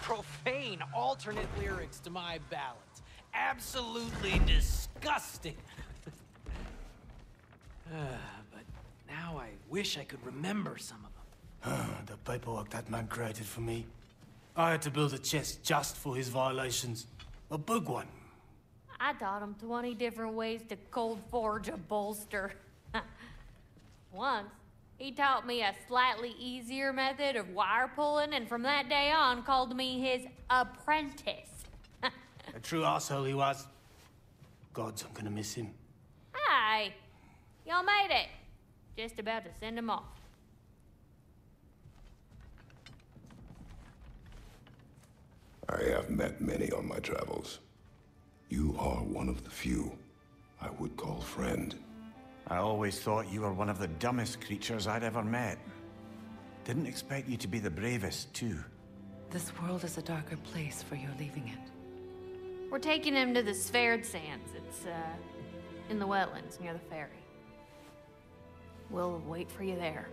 H: profane alternate lyrics to my ballads. Absolutely disgusting. But now I wish I could remember some of them.
O: The paperwork that man created for me. I had to build a chest just for his violations. A big one.
A: I taught him 20 different ways to cold forge a bolster. Once, he taught me a slightly easier method of wire pulling, and from that day on called me his apprentice.
O: A true arsehole he was. Gods, I'm gonna miss him.
A: Hi! Y'all made it. Just about to send him off.
I: I have met many on my travels. You are one of the few I would call friend.
J: I always thought you were one of the dumbest creatures I'd ever met. Didn't expect you to be the bravest, too.
R: This world is a darker place for your leaving it.
A: We're taking him to the Sverd Sands. It's, in the wetlands near the ferry. We'll wait for you there.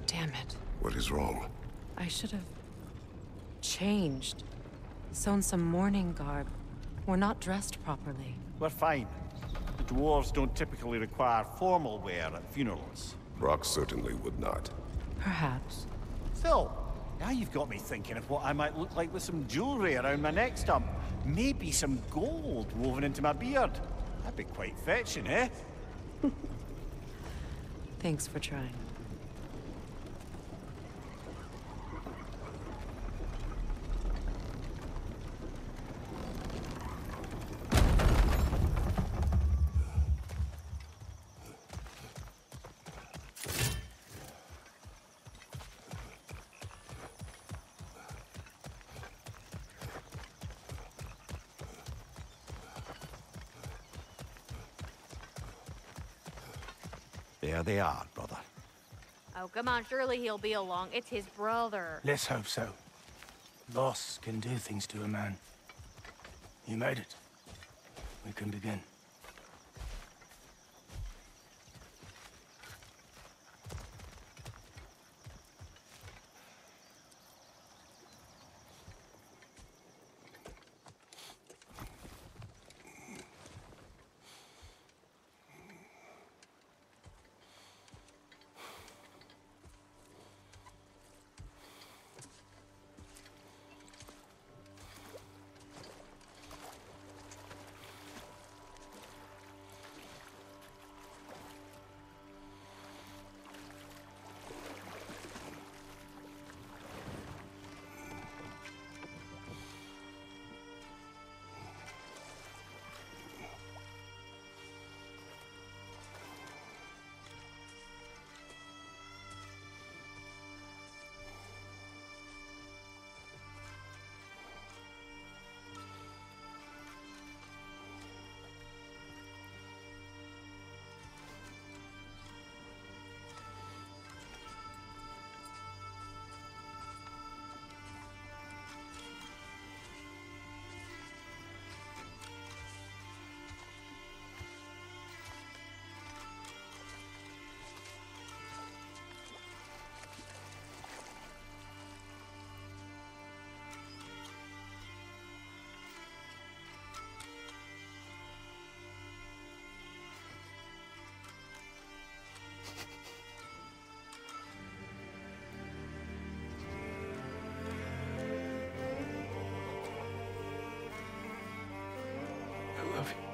R: Damn it.
I: What is wrong?
R: I should have changed. Sewn some mourning garb. We're not dressed properly.
J: We're fine. The dwarves don't typically require formal wear at funerals.
I: Rock certainly would not.
R: Perhaps.
J: Still, now you've got me thinking of what I might look like with some jewelry around my neck stump. Maybe some gold woven into my beard. That'd be quite fetching, eh?
R: Thanks for trying.
J: There they are, brother.
A: Oh, come on, surely he'll be along. It's his brother.
O: Let's hope so. Loss can do things to a man. You made it. We can begin.
Q: love you.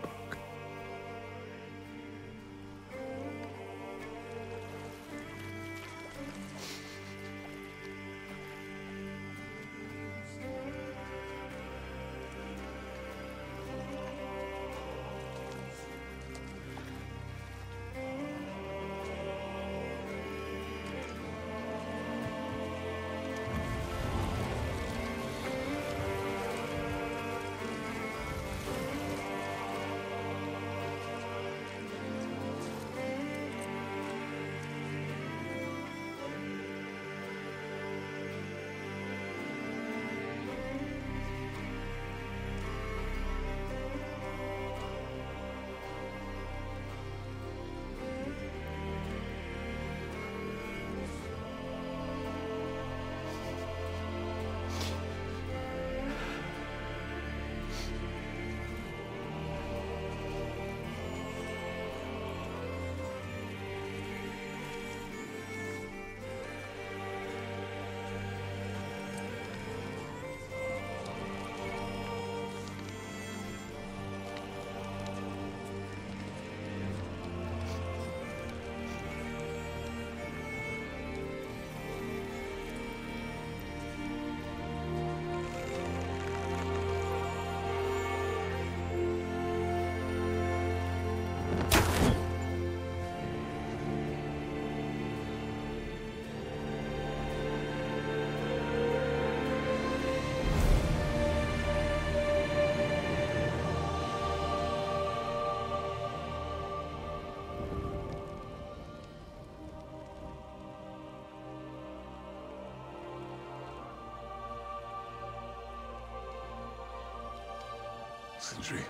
E: Sindri.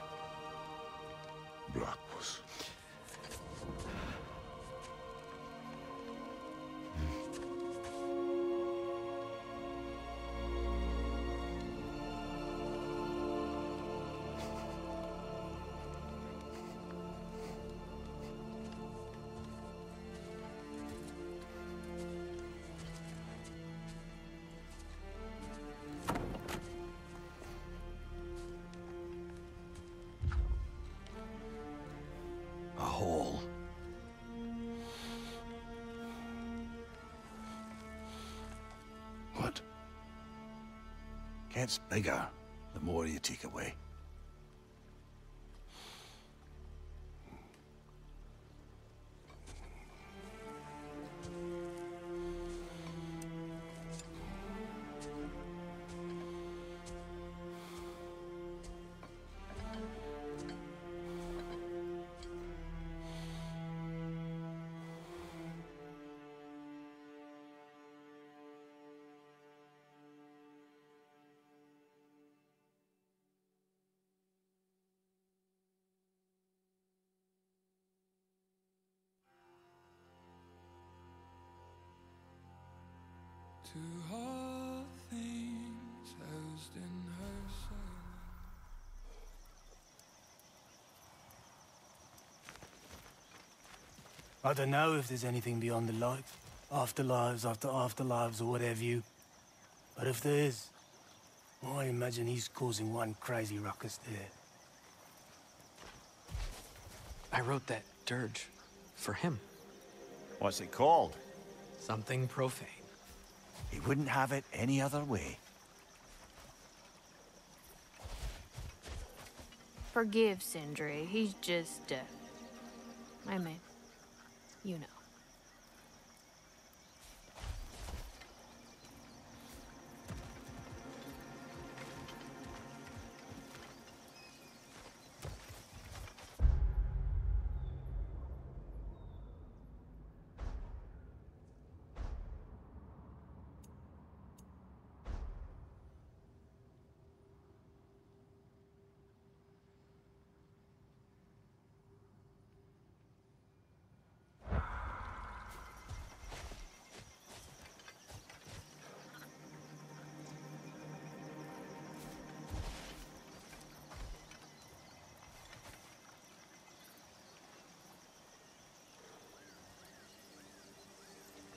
E: Blackpuss.
O: A hole.
E: What?
O: Gets bigger the more you take away.
P: To all things housed in her
O: I don't know if there's anything beyond the life. Afterlives after afterlives or whatever you. But if there is, I imagine he's causing one crazy ruckus there.
Q: I wrote that dirge for him.
J: What's it called?
Q: Something profane.
J: He wouldn't have it any other way.
A: Forgive Sindri. He's just, I mean, you know.